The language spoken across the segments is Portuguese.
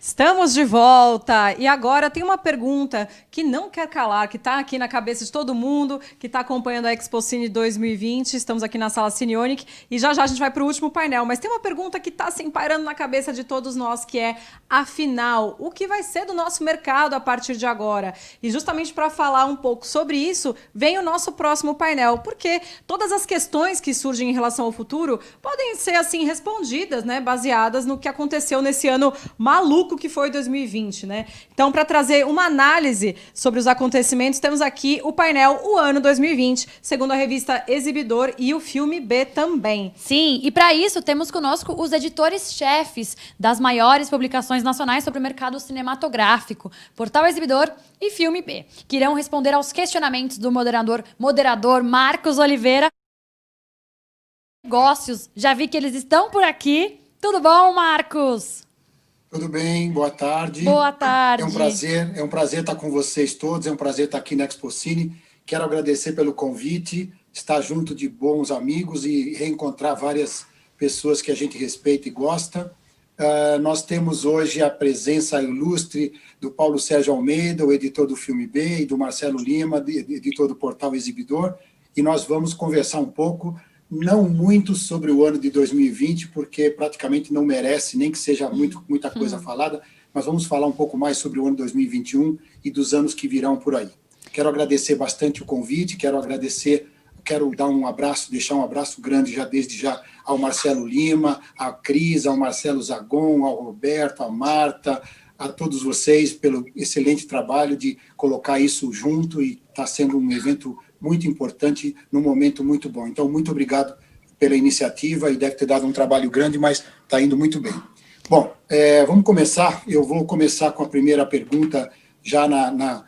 Estamos de volta e agora tem uma pergunta que não quer calar, que está aqui na cabeça de todo mundo, que está acompanhando a ExpoCine 2020. Estamos aqui na sala Cineonic e já já a gente vai para o último painel. Mas tem uma pergunta que está assim pairando na cabeça de todos nós, que é, afinal, o que vai ser do nosso mercado a partir de agora? E justamente para falar um pouco sobre isso, vem o nosso próximo painel, porque todas as questões que surgem em relação ao futuro podem ser assim respondidas, né, baseadas no que aconteceu nesse ano maluco que foi 2020, né? Então, para trazer uma análise sobre os acontecimentos, temos aqui o painel O Ano 2020, segundo a revista Exibidor e o Filme B também. Sim, e para isso temos conosco os editores-chefes das maiores publicações nacionais sobre o mercado cinematográfico, Portal Exibidor e Filme B, que irão responder aos questionamentos do moderador Marcos Oliveira. Negócios, já vi que eles estão por aqui. Tudo bom, Marcos? Tudo bem, boa tarde. Boa tarde. É um prazer estar com vocês todos, é um prazer estar aqui na ExpoCine. Quero agradecer pelo convite, estar junto de bons amigos e reencontrar várias pessoas que a gente respeita e gosta. Nós temos hoje a presença ilustre do Paulo Sérgio Almeida, o editor do Filme B, e do Marcelo Lima, editor do Portal Exibidor, e nós vamos conversar um pouco, não muito sobre o ano de 2020, porque praticamente não merece, nem que seja muita coisa falada, mas vamos falar um pouco mais sobre o ano 2021 e dos anos que virão por aí. Quero agradecer bastante o convite, quero dar um abraço, deixar um abraço grande desde já ao Marcelo Lima, à Cris, ao Marcelo Zagon, ao Roberto, à Marta, a todos vocês pelo excelente trabalho de colocar isso junto, e está sendo um evento muito importante, num momento muito bom. Então, muito obrigado pela iniciativa, e deve ter dado um trabalho grande, mas está indo muito bem. Bom, vamos começar. Eu vou começar com a primeira pergunta, já na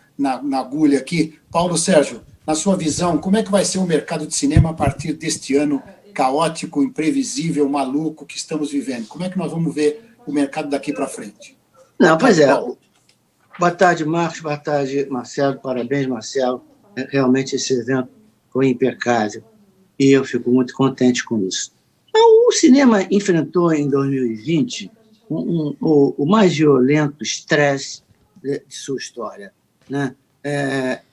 agulha aqui. Paulo Sérgio, na sua visão, como é que vai ser o mercado de cinema a partir deste ano caótico, imprevisível, maluco que estamos vivendo? Como é que nós vamos ver o mercado daqui para frente? Não, pois é. Boa tarde, Marcos. Boa tarde, Marcelo. Parabéns, Marcelo. Realmente esse evento foi impecável e eu fico muito contente com isso. Então, o cinema enfrentou em 2020 o mais violento estresse de sua história, né?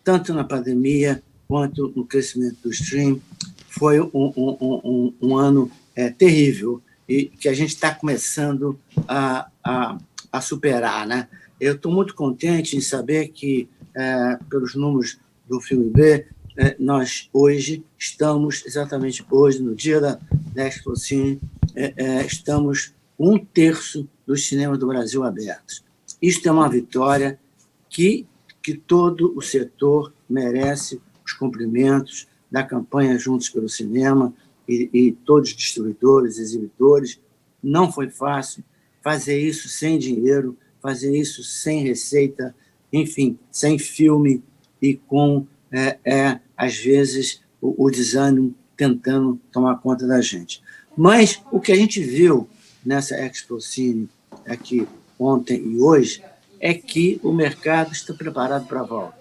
Tanto na pandemia quanto no crescimento do stream. Foi um ano terrível e que a gente está começando a superar, né? Eu estou muito contente em saber que, pelos números do Filme B, nós hoje estamos, exatamente hoje, no dia da ExpoCine, estamos 1/3 dos cinemas do Brasil abertos. Isto é uma vitória que todo o setor merece os cumprimentos da campanha Juntos pelo Cinema e todos os distribuidores, exibidores. Não foi fácil fazer isso sem dinheiro, fazer isso sem receita, enfim, sem filme e com, às vezes, o desânimo tentando tomar conta da gente. Mas o que a gente viu nessa ExpoCine aqui ontem e hoje é que o mercado está preparado para a volta.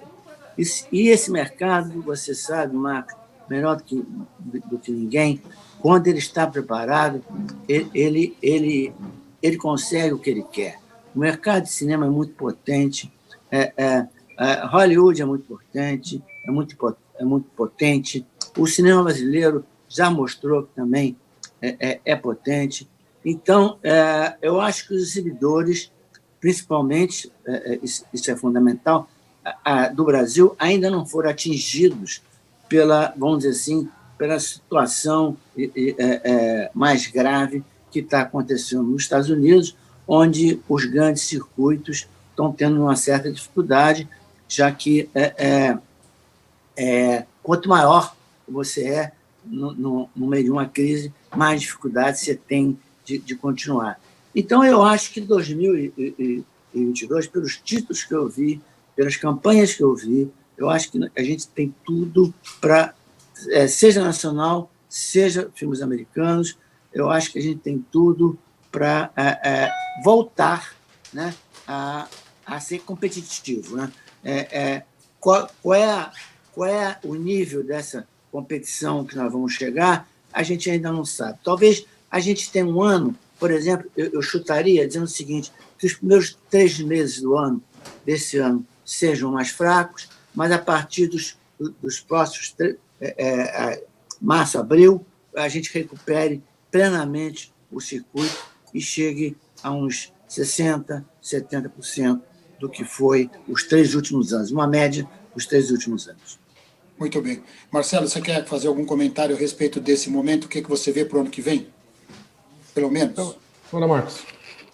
E esse mercado, você sabe, Marcos, melhor do que ninguém, quando ele está preparado, ele consegue o que ele quer. O mercado de cinema é muito potente, Hollywood é muito importante, é muito potente. O cinema brasileiro já mostrou que também é potente. Então, eu acho que os exibidores, principalmente, isso é fundamental, do Brasil, ainda não foram atingidos pela, vamos dizer assim, pela situação mais grave que está acontecendo nos Estados Unidos, onde os grandes circuitos estão tendo uma certa dificuldade, já que quanto maior você é no meio de uma crise, mais dificuldade você tem de continuar. Então, eu acho que 2022, pelos títulos que eu vi, pelas campanhas que eu vi, eu acho que a gente tem tudo para, seja nacional, seja filmes americanos, eu acho que a gente tem tudo para voltar, né, a ser competitivo, né? Qual é o nível dessa competição que nós vamos chegar? A gente ainda não sabe. Talvez a gente tenha um ano por exemplo, eu chutaria dizendo o seguinte, que os primeiros 3 meses desse ano, sejam mais fracos, mas a partir dos próximos março, abril, a gente recupere plenamente o circuito e chegue a uns 60%, 70% do que foi os 3 últimos anos, uma média dos 3 últimos anos. Muito bem. Marcelo, você quer fazer algum comentário a respeito desse momento? O que você vê para o ano que vem? Pelo menos. Olá, Marcos.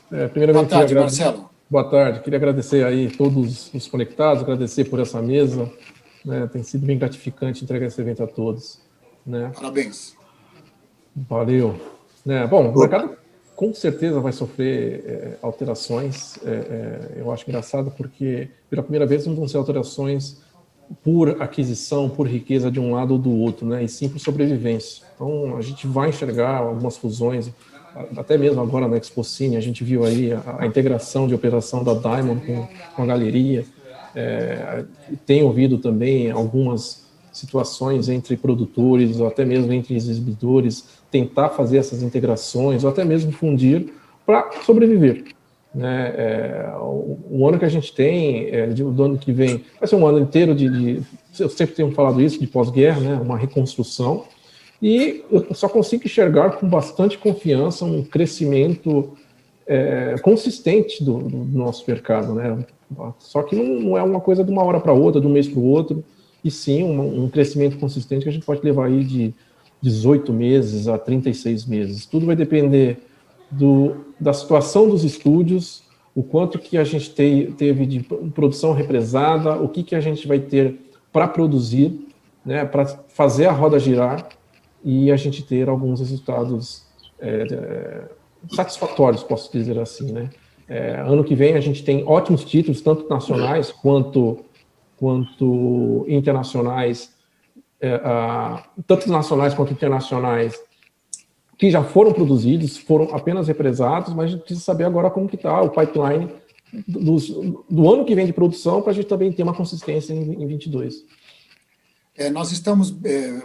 Primeiramente, boa tarde, Marcelo. Boa tarde. Queria agradecer aí todos os conectados, agradecer por essa mesa. Né? Tem sido bem gratificante entregar esse evento a todos. Né? Parabéns. Valeu. Bom, o mercado com certeza vai sofrer alterações. Eu acho engraçado porque, pela primeira vez, não vão ser alterações por aquisição, por riqueza de um lado ou do outro, né? E sim por sobrevivência. Então, a gente vai enxergar algumas fusões, até mesmo agora na Expocine, a gente viu aí a integração de operação da Diamond com a galeria. Tem ouvido também algumas situações entre produtores, ou até mesmo entre exibidores, tentar fazer essas integrações, ou até mesmo fundir para sobreviver. O ano que a gente tem, do ano que vem, vai ser um ano inteiro eu sempre tenho falado isso, de pós-guerra, né, uma reconstrução, e eu só consigo enxergar com bastante confiança um crescimento consistente do nosso mercado, né? Só que não é uma coisa de uma hora para outra, de um mês para o outro, e sim um crescimento consistente que a gente pode levar aí de 18 meses a 36 meses. Tudo vai depender da situação dos estúdios, o quanto que a gente teve de produção represada, o que a gente vai ter para produzir, né, para fazer a roda girar e a gente ter alguns resultados satisfatórios, posso dizer assim, né? Ano que vem a gente tem ótimos títulos, tanto nacionais quanto internacionais, tanto nacionais quanto internacionais, que já foram produzidos, foram apenas represados, mas a gente precisa saber agora como que está o pipeline do ano que vem de produção, para a gente também ter uma consistência em 22. Nós estamos,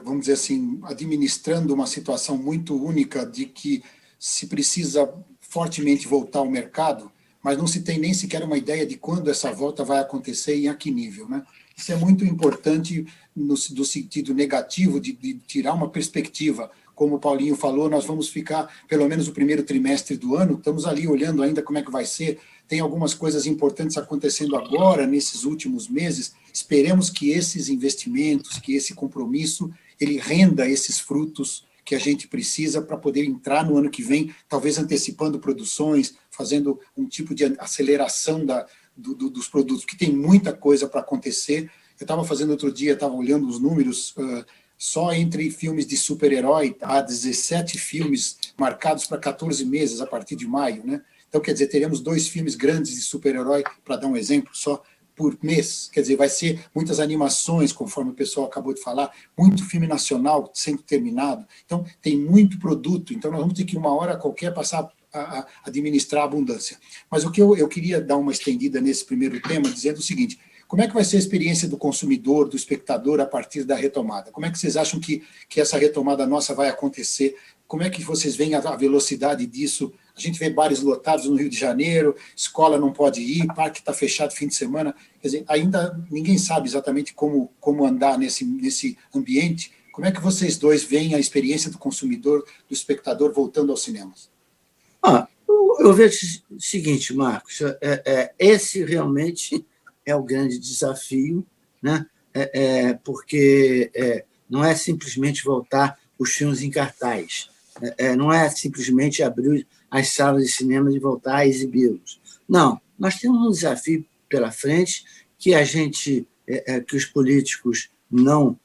vamos dizer assim, administrando uma situação muito única de que se precisa fortemente voltar ao mercado, mas não se tem nem sequer uma ideia de quando essa volta vai acontecer e em que nível, né? Isso é muito importante no sentido negativo de tirar uma perspectiva. Como o Paulinho falou, nós vamos ficar, pelo menos o primeiro trimestre do ano, estamos ali olhando ainda como é que vai ser, tem algumas coisas importantes acontecendo agora, nesses últimos meses, esperemos que esses investimentos, que esse compromisso, ele renda esses frutos que a gente precisa para poder entrar no ano que vem, talvez antecipando produções, fazendo um tipo de aceleração dos produtos, que tem muita coisa para acontecer. Eu estava fazendo outro dia, estava olhando os números, só entre filmes de super-herói, há 17 filmes marcados para 14 meses a partir de maio, né? Então, quer dizer, teremos 2 filmes grandes de super-herói, para dar um exemplo só, por mês. Quer dizer, vai ser muitas animações, conforme o pessoal acabou de falar, muito filme nacional sendo terminado. Então, tem muito produto. Então, nós vamos ter que, uma hora qualquer, passar a administrar a abundância. Mas o que eu queria dar uma estendida nesse primeiro tema, dizendo o seguinte: como é que vai ser a experiência do consumidor, do espectador, a partir da retomada? Como é que vocês acham que essa retomada nossa vai acontecer? Como é que vocês veem a velocidade disso? A gente vê bares lotados no Rio de Janeiro, escola não pode ir, parque está fechado fim de semana. Quer dizer, ainda ninguém sabe exatamente como andar nesse ambiente. Como é que vocês dois veem a experiência do consumidor, do espectador voltando aos cinemas? Eu vejo o seguinte, Marcos, esse realmente é o grande desafio, né? Porque não é simplesmente voltar os filmes em cartaz, não é simplesmente abrir as salas de cinema e voltar a exibi-los. Não, nós temos um desafio pela frente que que os políticos não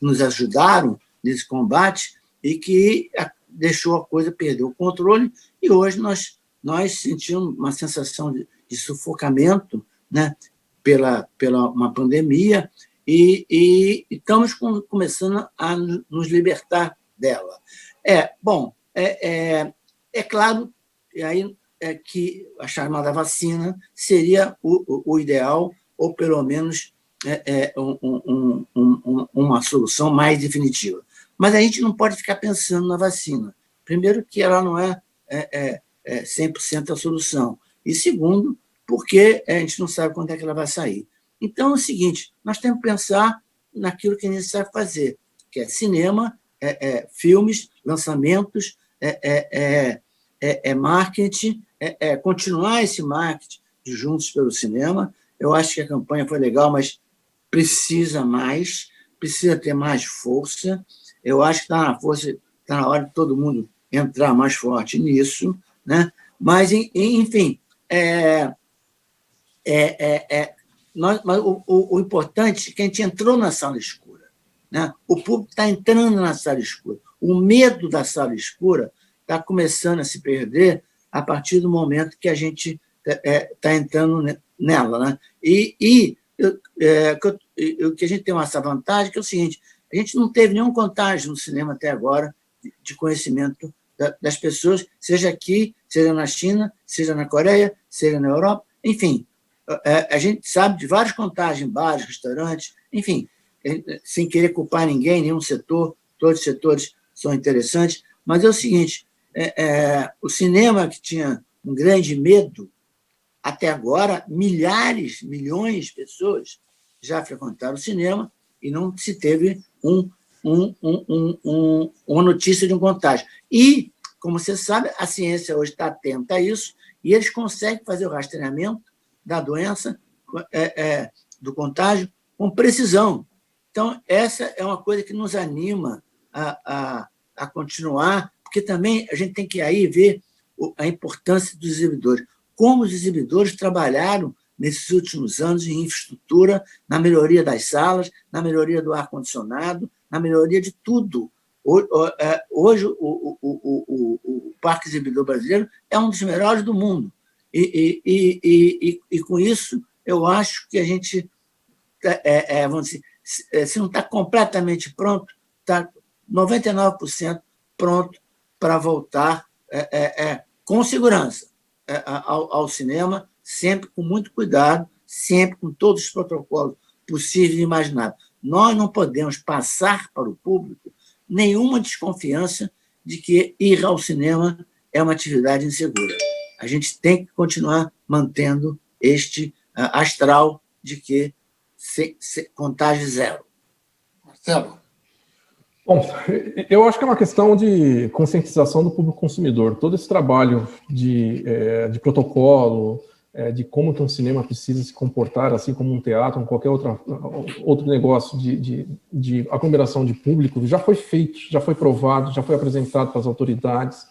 nos ajudaram nesse combate e que deixou a coisa perder o controle, e hoje nós sentimos uma sensação de sufocamento, né, pela uma pandemia, e estamos começando a nos libertar dela. É claro que a chamada vacina seria o ideal, ou pelo menos uma solução mais definitiva. Mas a gente não pode ficar pensando na vacina. Primeiro, que ela não é 100% a solução. E segundo, porque a gente não sabe quando é que ela vai sair. Então, é o seguinte, nós temos que pensar naquilo que a gente sabe fazer, que é cinema, filmes, lançamentos, marketing, continuar esse marketing de Juntos pelo Cinema. Eu acho que a campanha foi legal, mas precisa mais, precisa ter mais força. Eu acho que está na hora de todo mundo entrar mais forte nisso, né? Mas, enfim, mas o importante é que a gente entrou na sala escura, né? O público está entrando na sala escura. O medo da sala escura está começando a se perder a partir do momento que a gente está entrando nela, né? O que a gente tem essa vantagem que é o seguinte: a gente não teve nenhum contágio no cinema até agora de conhecimento das pessoas, seja aqui, seja na China, seja na Coreia, seja na Europa, enfim. A gente sabe de vários contágios em bares, restaurantes, enfim, sem querer culpar ninguém, nenhum setor, todos os setores são interessantes, mas é o seguinte, o cinema que tinha um grande medo, até agora, milhares, milhões de pessoas já frequentaram o cinema e não se teve uma notícia de um contágio. E, como você sabe, a ciência hoje está atenta a isso e eles conseguem fazer o rastreamento da doença, do contágio, com precisão. Então, essa é uma coisa que nos anima a continuar, porque também a gente tem que aí ver a importância dos exibidores. Como os exibidores trabalharam nesses últimos anos em infraestrutura, na melhoria das salas, na melhoria do ar-condicionado, na melhoria de tudo. Hoje, o Parque Exibidor Brasileiro é um dos melhores do mundo. E com isso, eu acho que a gente, vamos dizer, se não está completamente pronto, está 99% pronto para voltar com segurança ao cinema, sempre com muito cuidado, sempre com todos os protocolos possíveis e imagináveis. Nós não podemos passar para o público nenhuma desconfiança de que ir ao cinema é uma atividade insegura. A gente tem que continuar mantendo este astral de que contágio zero. Marcelo. Bom, eu acho que é uma questão de conscientização do público consumidor. Todo esse trabalho de protocolo, de como que um cinema precisa se comportar, assim como um teatro, ou qualquer outro negócio de aglomeração de público, já foi feito, já foi provado, já foi apresentado para as autoridades.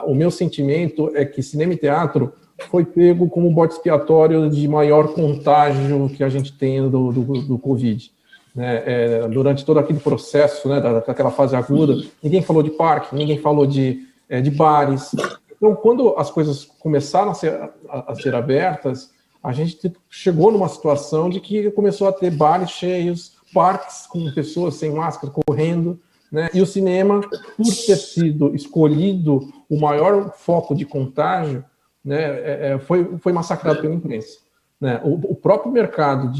O meu sentimento é que cinema e teatro foi pego como bode expiatório de maior contágio que a gente tem do Covid. Né? Durante todo aquele processo, né, daquela fase aguda, ninguém falou de parque, ninguém falou de bares. Então, quando as coisas começaram a ser abertas, a gente chegou numa situação de que começou a ter bares cheios, parques com pessoas sem máscara correndo, né? E o cinema, por ter sido escolhido o maior foco de contágio, né, foi massacrado pela imprensa. Né? O próprio mercado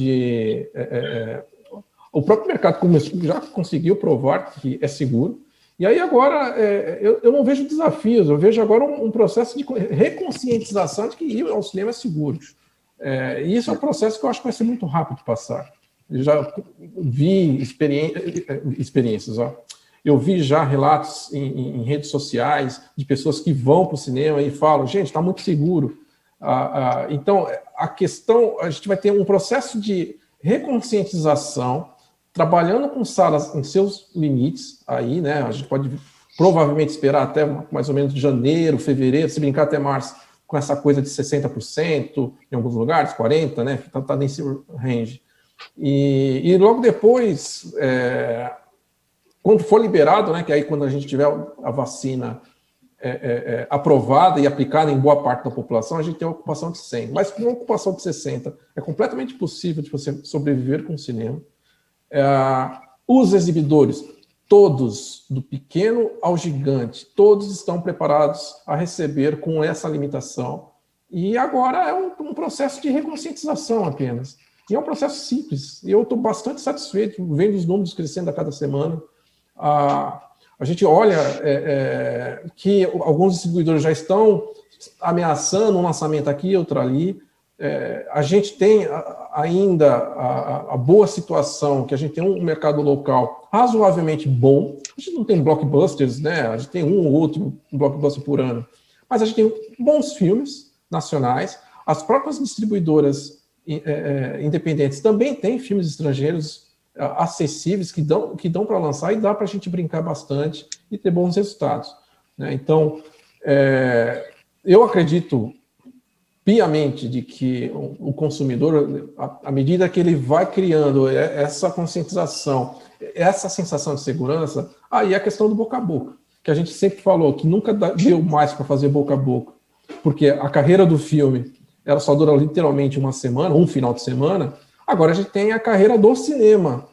já conseguiu provar que é seguro. E aí agora, eu não vejo desafios, eu vejo agora um processo de reconscientização de que ir ao cinema é seguro. E isso é um processo que eu acho que vai ser muito rápido de passar. Eu já vi experiências, eu vi já relatos em redes sociais de pessoas que vão para o cinema e falam, gente, está muito seguro. Então, a gente vai ter um processo de reconscientização, trabalhando com salas em seus limites, aí, né? A gente pode provavelmente esperar até mais ou menos janeiro, fevereiro, se brincar até março, com essa coisa de 60%, em alguns lugares, 40%, né? Está nesse range. E logo depois, quando for liberado, né? Que aí quando a gente tiver a vacina aprovada e aplicada em boa parte da população, a gente tem uma ocupação de 100%. Mas com uma ocupação de 60%, é completamente possível de você sobreviver com o cinema. Os exibidores, todos, do pequeno ao gigante, todos estão preparados a receber com essa limitação. E agora é um processo de reconscientização apenas. E é um processo simples. E eu estou bastante satisfeito, vendo os números crescendo a cada semana. A gente olha que alguns distribuidores já estão ameaçando um lançamento aqui, outro ali. A gente tem ainda a boa situação, que a gente tem um mercado local razoavelmente bom. A gente não tem blockbusters, né? A gente tem um ou outro blockbuster por ano. Mas a gente tem bons filmes nacionais. As próprias distribuidoras independentes também têm filmes estrangeiros acessíveis que dão para lançar e dá para a gente brincar bastante e ter bons resultados, né? Então, eu acredito piamente de que o consumidor, à medida que ele vai criando essa conscientização, essa sensação de segurança, aí é a questão do boca a boca, que a gente sempre falou que nunca deu mais para fazer boca a boca, porque a carreira do filme ela só dura literalmente uma semana, um final de semana. Agora a gente tem a carreira do cinema,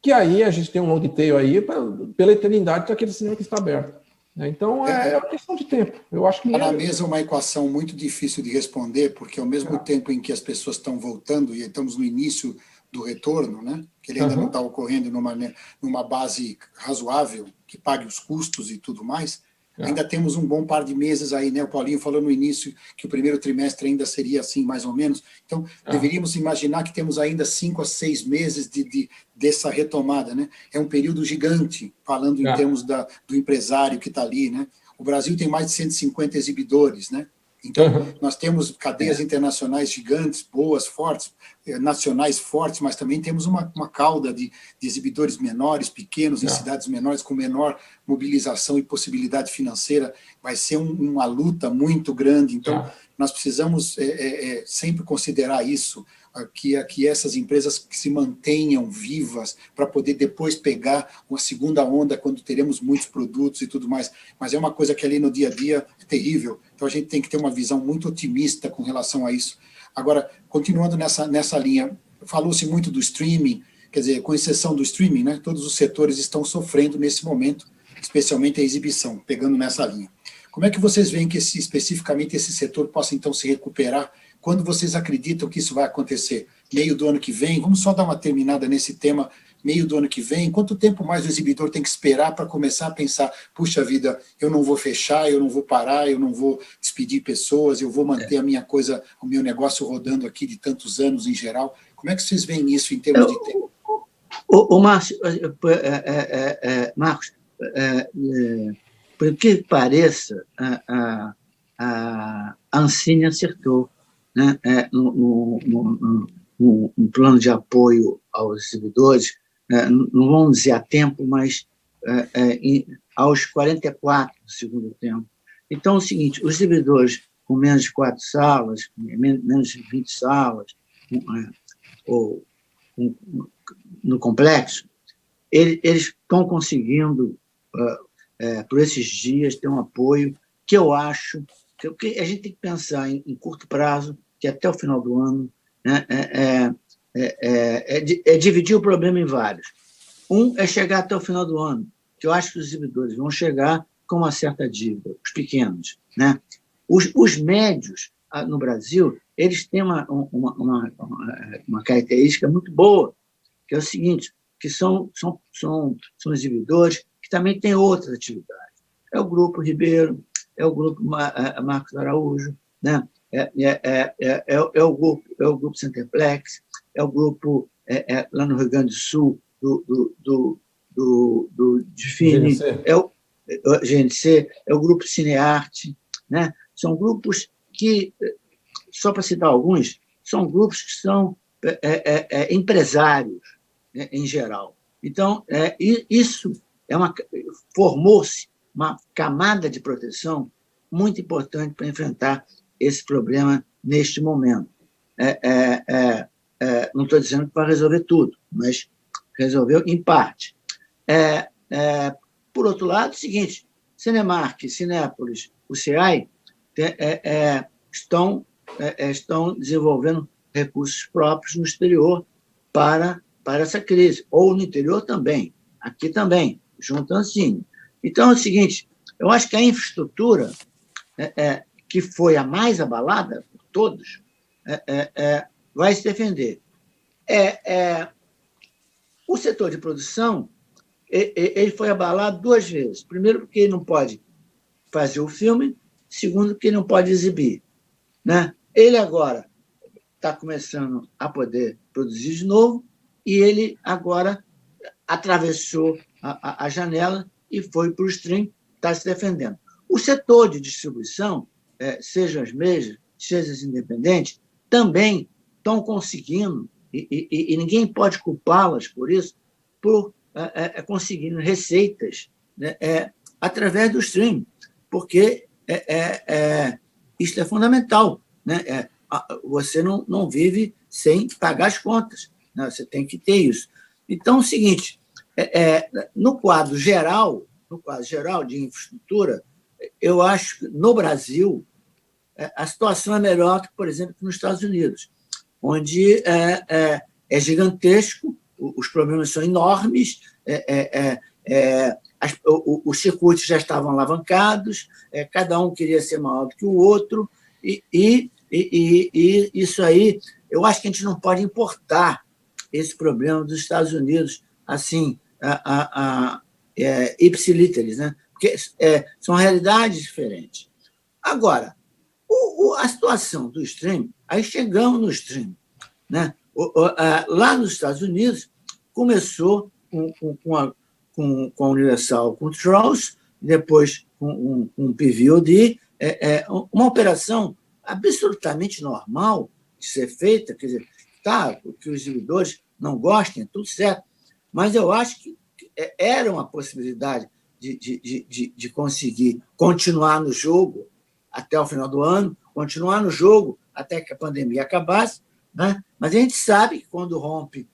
que aí a gente tem um long tail aí pela eternidade daquele cinema que está aberto. Então é uma questão de tempo. Eu acho que está na mesa uma equação muito difícil de responder, porque ao mesmo tempo em que as pessoas estão voltando e estamos no início do retorno, né, que ele ainda não está ocorrendo numa base razoável que pague os custos e tudo mais. Ainda temos um bom par de meses aí, né? O Paulinho falou no início que o primeiro trimestre ainda seria assim, mais ou menos. Então, deveríamos imaginar que temos ainda 5 a 6 meses dessa retomada, né? É um período gigante, falando em termos do empresário que está ali, né? O Brasil tem mais de 150 exibidores, né? Então, nós temos cadeias internacionais gigantes, boas, fortes, nacionais fortes, mas também temos uma cauda de exibidores menores, pequenos, em cidades menores, com menor mobilização e possibilidade financeira. Vai ser uma luta muito grande. Então, nós precisamos sempre considerar isso, que essas empresas que se mantenham vivas para poder depois pegar uma segunda onda quando teremos muitos produtos e tudo mais. Mas é uma coisa que ali no dia a dia é terrível. Então a gente tem que ter uma visão muito otimista com relação a isso. Agora, continuando nessa linha, falou-se muito do streaming, quer dizer, com exceção do streaming, né, todos os setores estão sofrendo nesse momento, especialmente a exibição, pegando nessa linha. Como é que vocês veem que especificamente esse setor possa então se recuperar? Quando vocês acreditam que isso vai acontecer? Meio do ano que vem? Vamos só dar uma terminada nesse tema. Meio do ano que vem? Quanto tempo mais o exibidor tem que esperar para começar a pensar, puxa vida, eu não vou fechar, eu não vou parar, eu não vou despedir pessoas, eu vou manter a minha coisa, o meu negócio rodando aqui de tantos anos em geral. Como é que vocês veem isso em termos de tempo? Márcio, Marcos, por que pareça, a Ancine acertou, né, no plano de apoio aos exibidores, não vamos dizer a tempo, mas aos 44 do segundo tempo. Então, é o seguinte, os exibidores com menos de 4 salas, menos de 20 salas, ou no complexo, eles estão conseguindo, por esses dias, ter um apoio que eu acho que a gente tem que pensar em curto prazo, que até o final do ano, né, dividir o problema em vários. Um é chegar até o final do ano, que eu acho que os exibidores vão chegar com uma certa dívida, os pequenos, né? Os médios, no Brasil, eles têm uma característica muito boa, que é o seguinte, que são exibidores que também têm outras atividades. É o Grupo Ribeiro, é o Grupo Marcos Araújo, né? É o Grupo Centerplex, é o grupo lá no Rio Grande do Sul, do Difine, é o GNC, é o Grupo Cinearte, né? São grupos que, só para citar alguns, são grupos que são empresários, né, em geral. Então, isso formou-se uma camada de proteção muito importante para enfrentar esse problema neste momento. Não estou dizendo que vai resolver tudo, mas resolveu em parte. Por outro lado, é o seguinte, Cinemark, Cinépolis, o CEAI estão desenvolvendo recursos próprios no exterior para essa crise, ou no interior também, aqui também, junto à Ancine. Então, é o seguinte, eu acho que a infraestrutura, que foi a mais abalada por todos, vai se defender. O setor de produção, ele foi abalado 2 vezes. Primeiro, porque ele não pode fazer o filme. Segundo, porque ele não pode exibir, né? Ele agora está começando a poder produzir de novo e ele agora atravessou a janela e foi para o stream, está se defendendo. O setor de distribuição, seja as mesas, seja as independentes, também estão conseguindo, e ninguém pode culpá-las por isso, por conseguindo receitas, né, através do stream, porque isso é fundamental, né? Você não vive sem pagar as contas, né? Você tem que ter isso. Então, é o seguinte, no quadro geral de infraestrutura, eu acho que no Brasil a situação é melhor que, por exemplo, nos Estados Unidos, onde é gigantesco, os problemas são enormes, os circuitos já estavam alavancados, cada um queria ser maior do que o outro, e isso aí, eu acho que a gente não pode importar esse problema dos Estados Unidos, assim, ipsilíteris, né? Porque são realidades diferentes. Agora, a situação do stream, aí chegamos no stream, né? Lá nos Estados Unidos, começou com a Universal Controls, depois com o PVOD, uma operação absolutamente normal de ser feita, quer dizer, que os exibidores não gostem, tudo certo, mas eu acho que era uma possibilidade de conseguir continuar no jogo até o final do ano, continuar no jogo até que a pandemia acabasse, né? Mas a gente sabe que quando rompe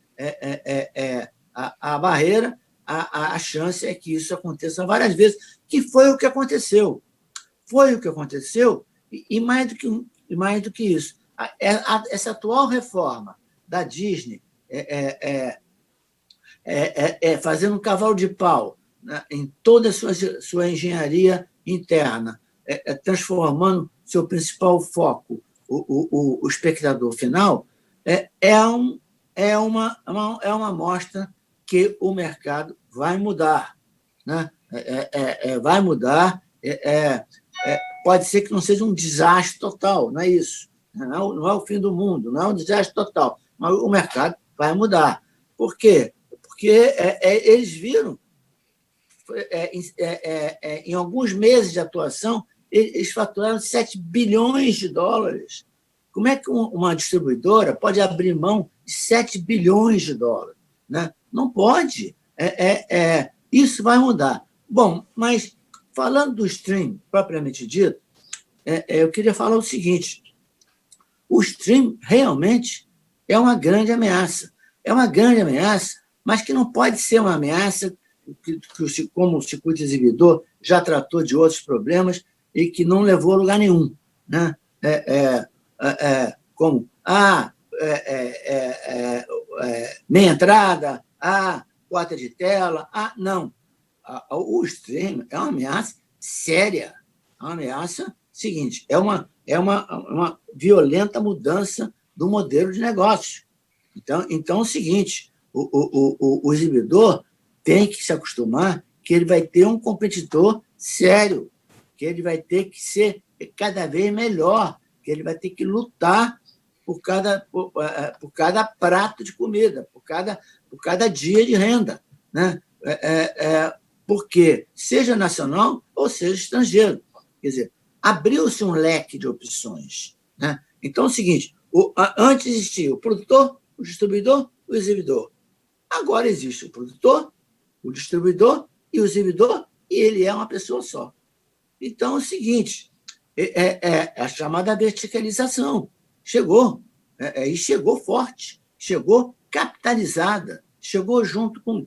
a barreira, a chance é que isso aconteça várias vezes, que foi o que aconteceu. Foi o que aconteceu, e mais do que isso. Essa atual reforma da Disney fazendo um cavalo de pau, né, em toda a sua engenharia interna, transformando seu principal foco, o espectador final, é uma amostra que o mercado vai mudar, né? Vai mudar. Pode ser que não seja um desastre total, não é isso. Não é o fim do mundo, não é um desastre total, mas o mercado vai mudar. Por quê? Porque eles viram, em alguns meses de atuação, eles faturaram 7 bilhões de dólares. Como é que uma distribuidora pode abrir mão de 7 bilhões de dólares? Né? Não pode. Isso vai mudar. Bom, mas falando do stream, propriamente dito, eu queria falar o seguinte: o stream realmente é uma grande ameaça. É uma grande ameaça, mas que não pode ser uma ameaça como o circuito exibidor já tratou de outros problemas e que não levou a lugar nenhum. Né? Como meia entrada, quarta de tela, não. O stream é uma ameaça séria. É uma ameaça seguinte, é uma violenta mudança do modelo de negócio. Então é o seguinte, o exibidor tem que se acostumar que ele vai ter um competidor sério, que ele vai ter que ser cada vez melhor, que ele vai ter que lutar por cada prato de comida, por cada dia de renda, né? Porque seja nacional ou seja estrangeiro. Quer dizer, abriu-se um leque de opções, né? Então é o seguinte, antes existia o produtor, o distribuidor, o exibidor. Agora existe o produtor, o distribuidor e o exibidor, e ele é uma pessoa só. Então é o seguinte, a chamada verticalização chegou, e chegou forte, chegou capitalizada, chegou junto com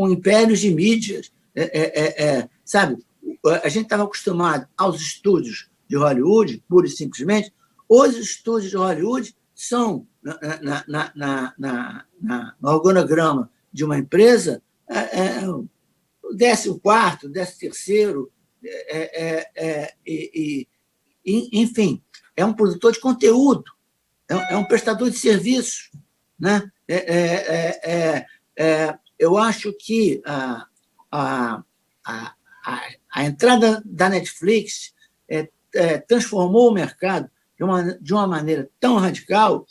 impérios de mídias. Sabe, a gente estava acostumado aos estúdios de Hollywood, pura e simplesmente. Os estúdios de Hollywood são, no organograma de uma empresa, o 14º, 13º, enfim, é um produtor de conteúdo, é um prestador de serviço, né? eu acho que a entrada da Netflix transformou o mercado de uma maneira tão radical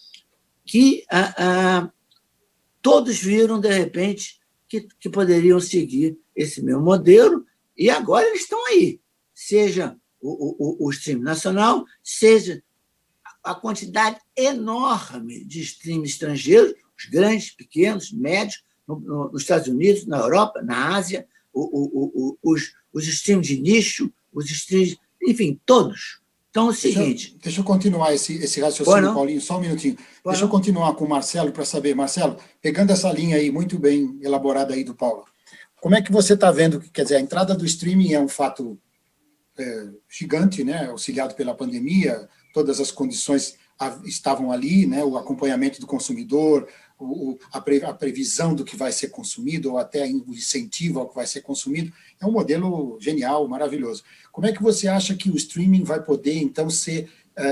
que todos viram, de repente, que poderiam seguir esse meu modelo, e agora eles estão aí, seja o stream nacional, seja a quantidade enorme de streams estrangeiros, os grandes, pequenos, médios, nos Estados Unidos, na Europa, na Ásia, os streams de nicho, os streams, enfim, todos. Então, é o seguinte... Deixa eu continuar esse raciocínio, Paulinho, só um minutinho. Deixa eu continuar com o Marcelo para saber. Marcelo, pegando essa linha aí, muito bem elaborada aí do Paulo, como é que você está vendo, quer dizer, a entrada do streaming é um fato gigante, né, auxiliado pela pandemia, todas as condições estavam ali, né, o acompanhamento do consumidor, a previsão do que vai ser consumido, ou até o incentivo ao que vai ser consumido, é um modelo genial, maravilhoso. Como é que você acha que o streaming vai poder, então, ser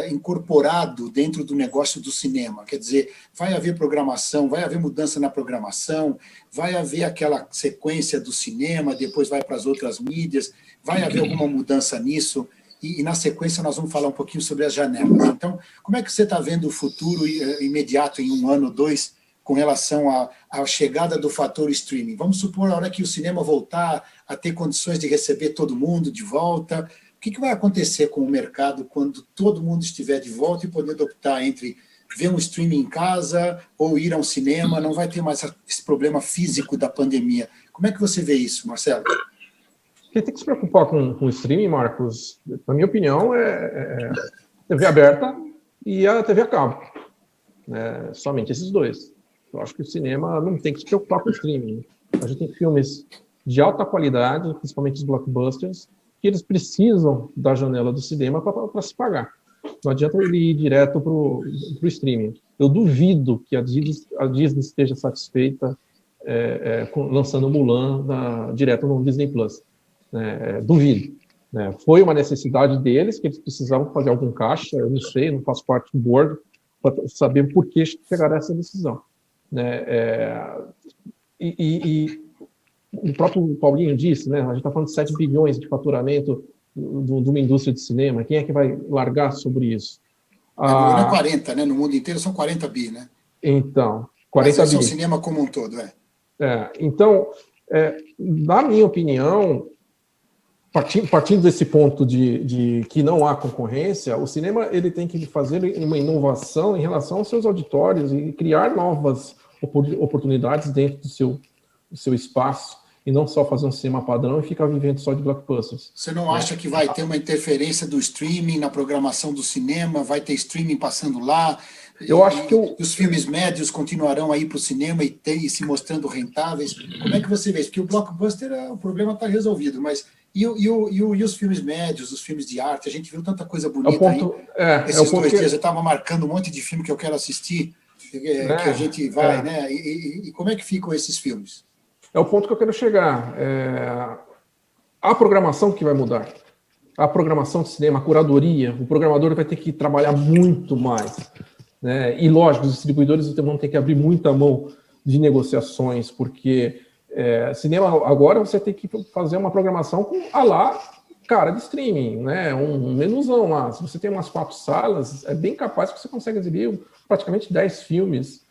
incorporado dentro do negócio do cinema? Quer dizer, vai haver programação, vai haver mudança na programação, vai haver aquela sequência do cinema, depois vai para as outras mídias, vai haver alguma mudança nisso? E na sequência nós vamos falar um pouquinho sobre as janelas. Então, como é que você está vendo o futuro imediato, em 1 ano, 2, com relação à chegada do fator streaming? Vamos supor, a hora que o cinema voltar a ter condições de receber todo mundo de volta, o que vai acontecer com o mercado quando todo mundo estiver de volta e poder optar entre ver um streaming em casa ou ir ao cinema? Não vai ter mais esse problema físico da pandemia. Como é que você vê isso, Marcelo? Quem tem que se preocupar com o streaming, Marcos, na minha opinião, é TV aberta e a TV a cabo. Somente esses dois. Eu acho que o cinema não tem que se preocupar com o streaming. A gente tem filmes de alta qualidade, principalmente os blockbusters, que eles precisam da janela do cinema para se pagar. Não adianta ele ir direto para o streaming. Eu duvido que a Disney esteja satisfeita lançando Mulan direto no Disney Plus. Duvido. Foi uma necessidade deles, que eles precisavam fazer algum caixa, eu não sei, não faço parte do board, para saber por que chegaram a essa decisão. E o próprio Paulinho disse, a gente está falando de 7 bilhões de faturamento de uma indústria de cinema, quem é que vai largar sobre isso? Não é 40, né? No mundo inteiro são 40 bi, né? Então, 40 Mas bi. é o cinema como um todo, Então, na minha opinião, partindo desse ponto de que não há concorrência, o cinema ele tem que fazer uma inovação em relação aos seus auditórios e criar novas oportunidades dentro do seu espaço, e não só fazer um cinema padrão e ficar vivendo só de blockbusters. Você não acha que vai ter uma interferência do streaming na programação do cinema? Vai ter streaming passando lá? Eu acho que os filmes médios continuarão aí para o cinema e se mostrando rentáveis? Como é que você vê isso? Porque o blockbuster, o problema está resolvido, mas e os filmes médios, os filmes de arte? A gente viu tanta coisa bonita aí esses 2 dias. Eu estava marcando um monte de filme que eu quero assistir, que a gente vai, né? E como é que ficam esses filmes? É o ponto que eu quero chegar. A programação que vai mudar. A programação de cinema, a curadoria, o programador vai ter que trabalhar muito mais. E, lógico, os distribuidores vão ter que abrir muita mão de negociações, porque cinema agora você tem que fazer uma programação com cara de streaming, um menuzão lá. Se você tem umas 4 salas, é bem capaz que você consegue exibir praticamente 10 filmes,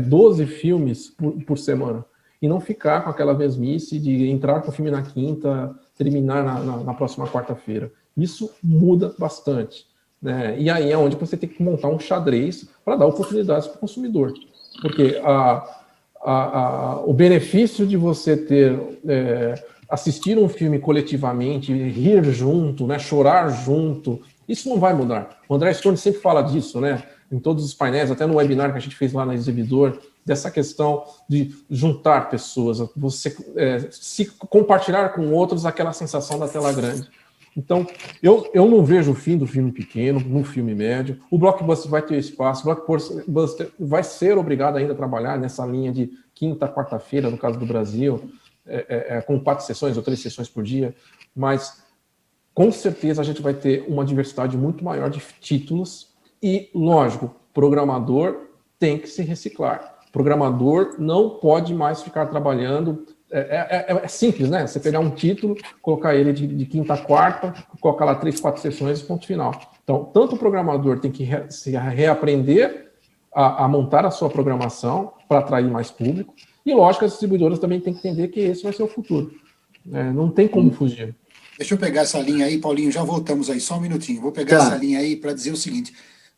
12 filmes por semana, e não ficar com aquela mesmice de entrar com o filme na quinta, terminar na próxima quarta-feira. Isso muda bastante. E aí é onde você tem que montar um xadrez para dar oportunidades para o consumidor. Porque o benefício de você assistir um filme coletivamente, rir junto, chorar junto, isso não vai mudar. O André Stone sempre fala disso, em todos os painéis, até no webinar que a gente fez lá na Exibidor, dessa questão de juntar pessoas, você se compartilhar com outros aquela sensação da tela grande. Então, eu não vejo o fim do filme pequeno, no filme médio. O blockbuster vai ter espaço, o blockbuster vai ser obrigado ainda a trabalhar nessa linha de quinta, quarta-feira, no caso do Brasil, com 4 sessões ou 3 sessões por dia, mas com certeza a gente vai ter uma diversidade muito maior de títulos e, lógico, o programador tem que se reciclar. programador não pode mais ficar trabalhando. É simples, né? Você pegar um título, colocar ele de quinta a quarta, colocar lá 3, 4 sessões e ponto final. Então, tanto o programador tem que se reaprender a montar a sua programação para atrair mais público, e lógico, as distribuidoras também têm que entender que esse vai ser o futuro. Não tem como fugir. Deixa eu pegar essa linha aí, Paulinho, já voltamos aí, só um minutinho. Vou pegar essa linha aí para dizer o seguinte,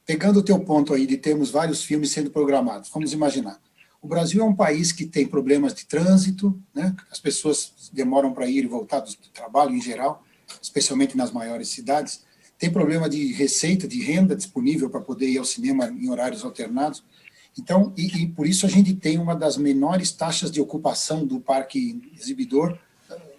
pegando o teu ponto aí de termos vários filmes sendo programados, vamos imaginar. O Brasil é um país que tem problemas de trânsito, né? As pessoas demoram para ir e voltar do trabalho em geral, especialmente nas maiores cidades. Tem problema de receita, de renda disponível para poder ir ao cinema em horários alternados. Então, e por isso a gente tem uma das menores taxas de ocupação do parque exibidor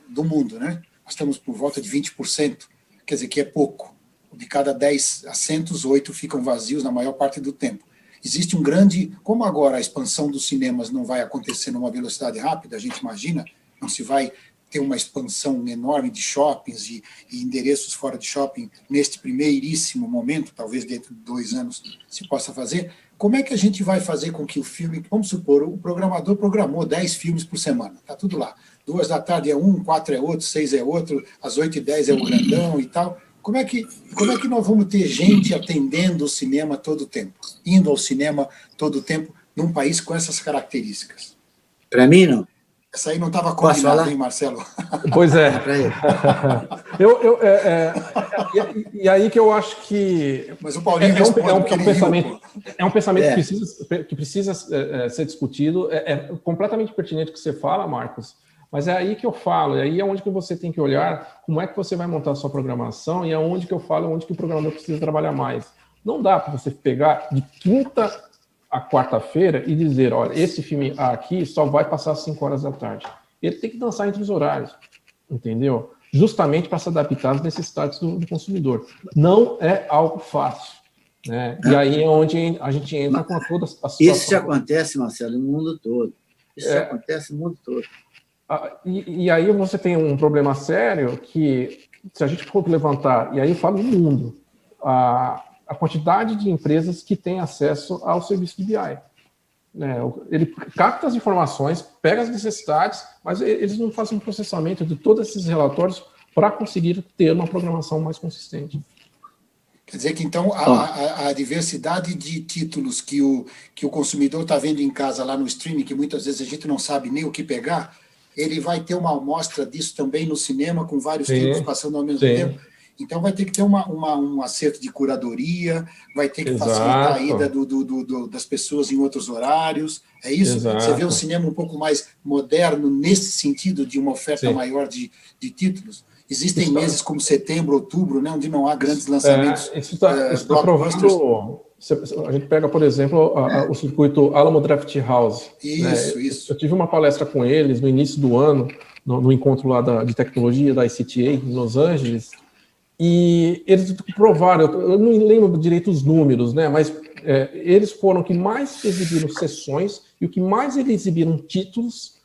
do mundo, né? Nós estamos por volta de 20%, quer dizer que é pouco. De cada 10 assentos, 8 ficam vazios na maior parte do tempo. Existe um grande... Como agora a expansão dos cinemas não vai acontecer numa velocidade rápida, a gente imagina, não se vai ter uma expansão enorme de shoppings e endereços fora de shopping neste primeiríssimo momento, talvez dentro de 2 anos se possa fazer. Como é que a gente vai fazer com que o filme... Vamos supor, o programador programou 10 filmes por semana, está tudo lá. 2 da tarde é um, 4 é outro, 6 é outro, às 8h10 é o grandão e tal... Como é que nós vamos ter gente atendendo o cinema todo o tempo, indo ao cinema todo o tempo, num país com essas características? Para mim, não. Essa aí não estava combinada, hein, Marcelo? Pois é. Para ele. E aí que eu acho que... Mas o Paulinho responde porque ele pensamento, riu, é um pensamento que precisa ser discutido. É completamente pertinente o que você fala, Marcos. Mas é aí que eu falo, é aí onde que você tem que olhar como é que você vai montar a sua programação e é onde que eu falo, onde que o programador precisa trabalhar mais. Não dá para você pegar de quinta a quarta-feira e dizer, olha, esse filme aqui só vai passar às 5 horas da tarde. Ele tem que dançar entre os horários, entendeu? Justamente para se adaptar às necessidades do consumidor. Não é algo fácil, né? E aí é onde a gente entra com toda a situação. Isso já acontece, Marcelo, no mundo todo. Isso já acontece no mundo todo. E aí você tem um problema sério que, se a gente for levantar, e aí eu falo no mundo, a quantidade de empresas que têm acesso ao serviço de BI. Né? Ele capta as informações, pega as necessidades, mas eles não fazem um processamento de todos esses relatórios para conseguir ter uma programação mais consistente. Quer dizer que, então, a diversidade de títulos que o consumidor está vendo em casa lá no streaming, que muitas vezes a gente não sabe nem o que pegar, ele vai ter uma amostra disso também no cinema, com vários títulos passando ao mesmo tempo. Então, vai ter que ter um acerto de curadoria, vai ter que facilitar a ida das pessoas em outros horários. É isso? Exato. Você vê um cinema um pouco mais moderno nesse sentido de uma oferta maior de títulos? Existem meses como setembro, outubro, né, onde não há grandes lançamentos. Isso está provando. A gente pega, por exemplo, o circuito Alamo Drafthouse. Isso. Eu tive uma palestra com eles no início do ano, no encontro lá de tecnologia da ICTA, em Los Angeles, e eles provaram, eu não lembro direito os números, né, mas eles foram que mais exibiram sessões e o que mais eles exibiram títulos,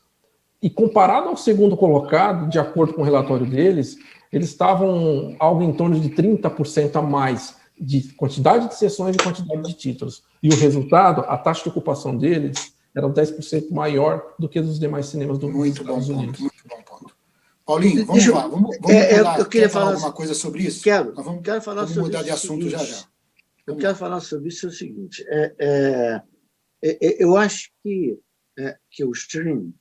e comparado ao segundo colocado, de acordo com o relatório deles, eles estavam algo em torno de 30% a mais de quantidade de sessões e quantidade de títulos. E o resultado, a taxa de ocupação deles era 10% maior do que dos demais cinemas dos Estados Unidos. Muito bom ponto. Paulinho, vamos lá. Vamos eu queria falar alguma coisa sobre isso? Quero falar vamos sobre mudar de assunto já. Eu quero falar sobre isso o seguinte. Eu acho que o streaming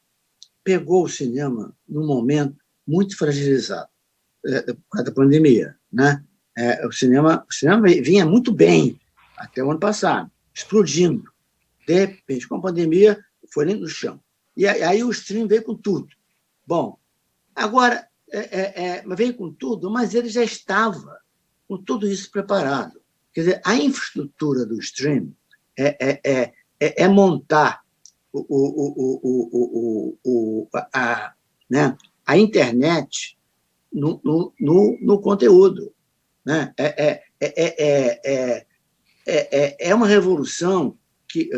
pegou o cinema num momento muito fragilizado por causa da pandemia, né? O cinema vinha muito bem até o ano passado, explodindo. De repente, com a pandemia, foi nem no chão. E aí o streaming veio com tudo. Bom, agora, veio com tudo, mas ele já estava com tudo isso preparado. Quer dizer, a infraestrutura do streaming é montar a internet no conteúdo. Né? É uma revolução que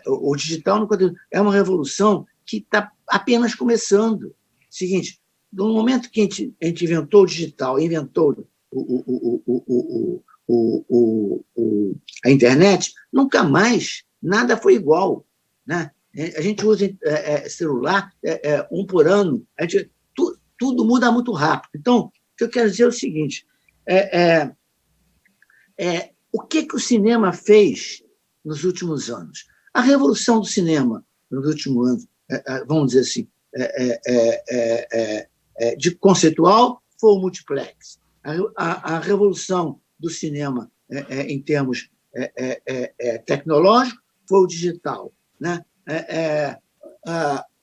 o digital no conteúdo é uma revolução que está apenas começando. Seguinte, no momento que a gente inventou o digital, inventou a internet, nunca mais nada foi igual. Né? A gente usa celular um por ano, tudo muda muito rápido. Então, o que eu quero dizer é o seguinte, o que o cinema fez nos últimos anos? A revolução do cinema nos últimos anos, vamos dizer assim, de conceitual, foi o multiplex. A revolução do cinema em termos tecnológicos foi o digital, né?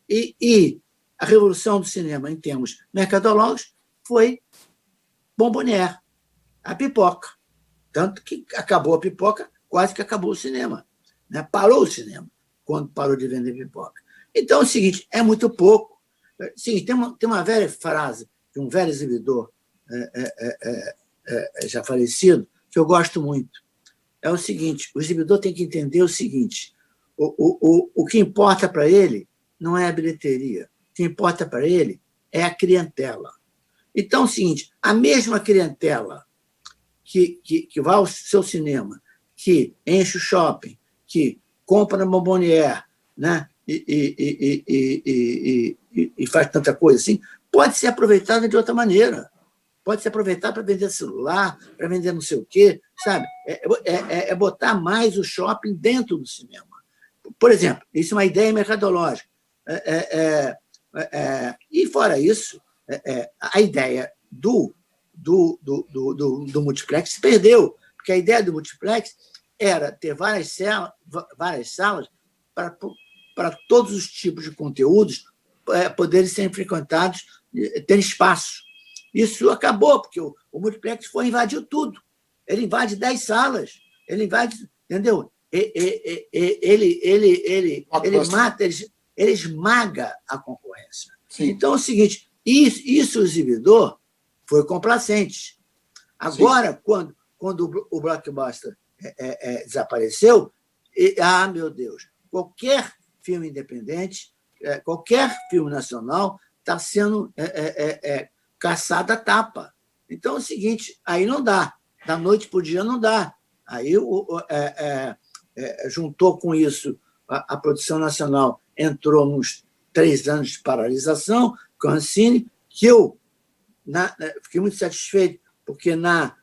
E a revolução do cinema em termos mercadológicos foi Bombonière, a pipoca. Tanto que acabou a pipoca, quase que acabou o cinema, né? Parou o cinema quando parou de vender pipoca. Então é o seguinte, é muito pouco. Sim, tem uma velha frase de um velho exibidor já falecido, que eu gosto muito. É o seguinte, o exibidor tem que entender o seguinte, o que importa para ele não é a bilheteria, o que importa para ele é a clientela. Então é o seguinte, a mesma clientela que vai ao seu cinema, que enche o shopping, que compra na Bombonière, né? E faz tanta coisa assim, pode ser aproveitada de outra maneira. Pode ser aproveitada para vender celular, para vender não sei o quê, sabe? Botar mais o shopping dentro do cinema. Por exemplo, isso é uma ideia mercadológica. E, fora isso, a ideia do multiplex se perdeu, porque a ideia do multiplex era ter várias salas para todos os tipos de conteúdos poderem ser frequentados, ter espaço. Isso acabou, porque o multiplex invadiu tudo. Ele invade 10 salas, ele invade, entendeu? Ele mata, ele esmaga a concorrência. Sim. Então é o seguinte, isso o exibidor foi complacente. Agora, quando o blockbuster desapareceu, meu Deus, qualquer filme independente, qualquer filme nacional está sendo caçado a tapa. Então é o seguinte, aí não dá, da noite para o dia não dá. Aí juntou com isso a produção nacional, entrou nos 3 anos de paralisação com a Ancine, que eu fiquei muito satisfeito, porque na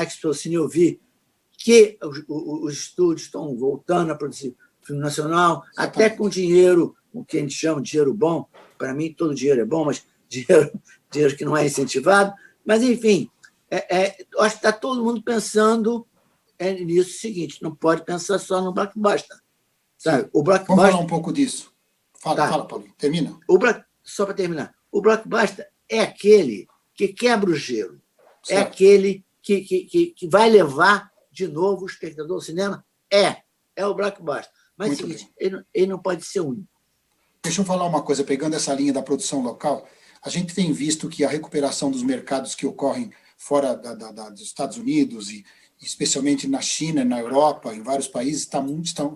Expo Cine eu vi que os estúdios estão voltando a produzir filme nacional, até com dinheiro, o que a gente chama de dinheiro bom. Para mim, todo dinheiro é bom, mas dinheiro que não é incentivado. Mas, enfim, eu acho que está todo mundo pensando nisso seguinte, não pode pensar só no blockbuster. Sabe? Vamos falar um pouco disso. Fala, Paulinho. Termina. Só para terminar. O blockbuster é aquele que quebra o gelo. Certo. É aquele que vai levar de novo o espectador ao cinema. É o blockbuster. Mas é o seguinte, ele não pode ser único. Deixa eu falar uma coisa, pegando essa linha da produção local, a gente tem visto que a recuperação dos mercados que ocorrem fora dos Estados Unidos, e especialmente na China, na Europa, em vários países,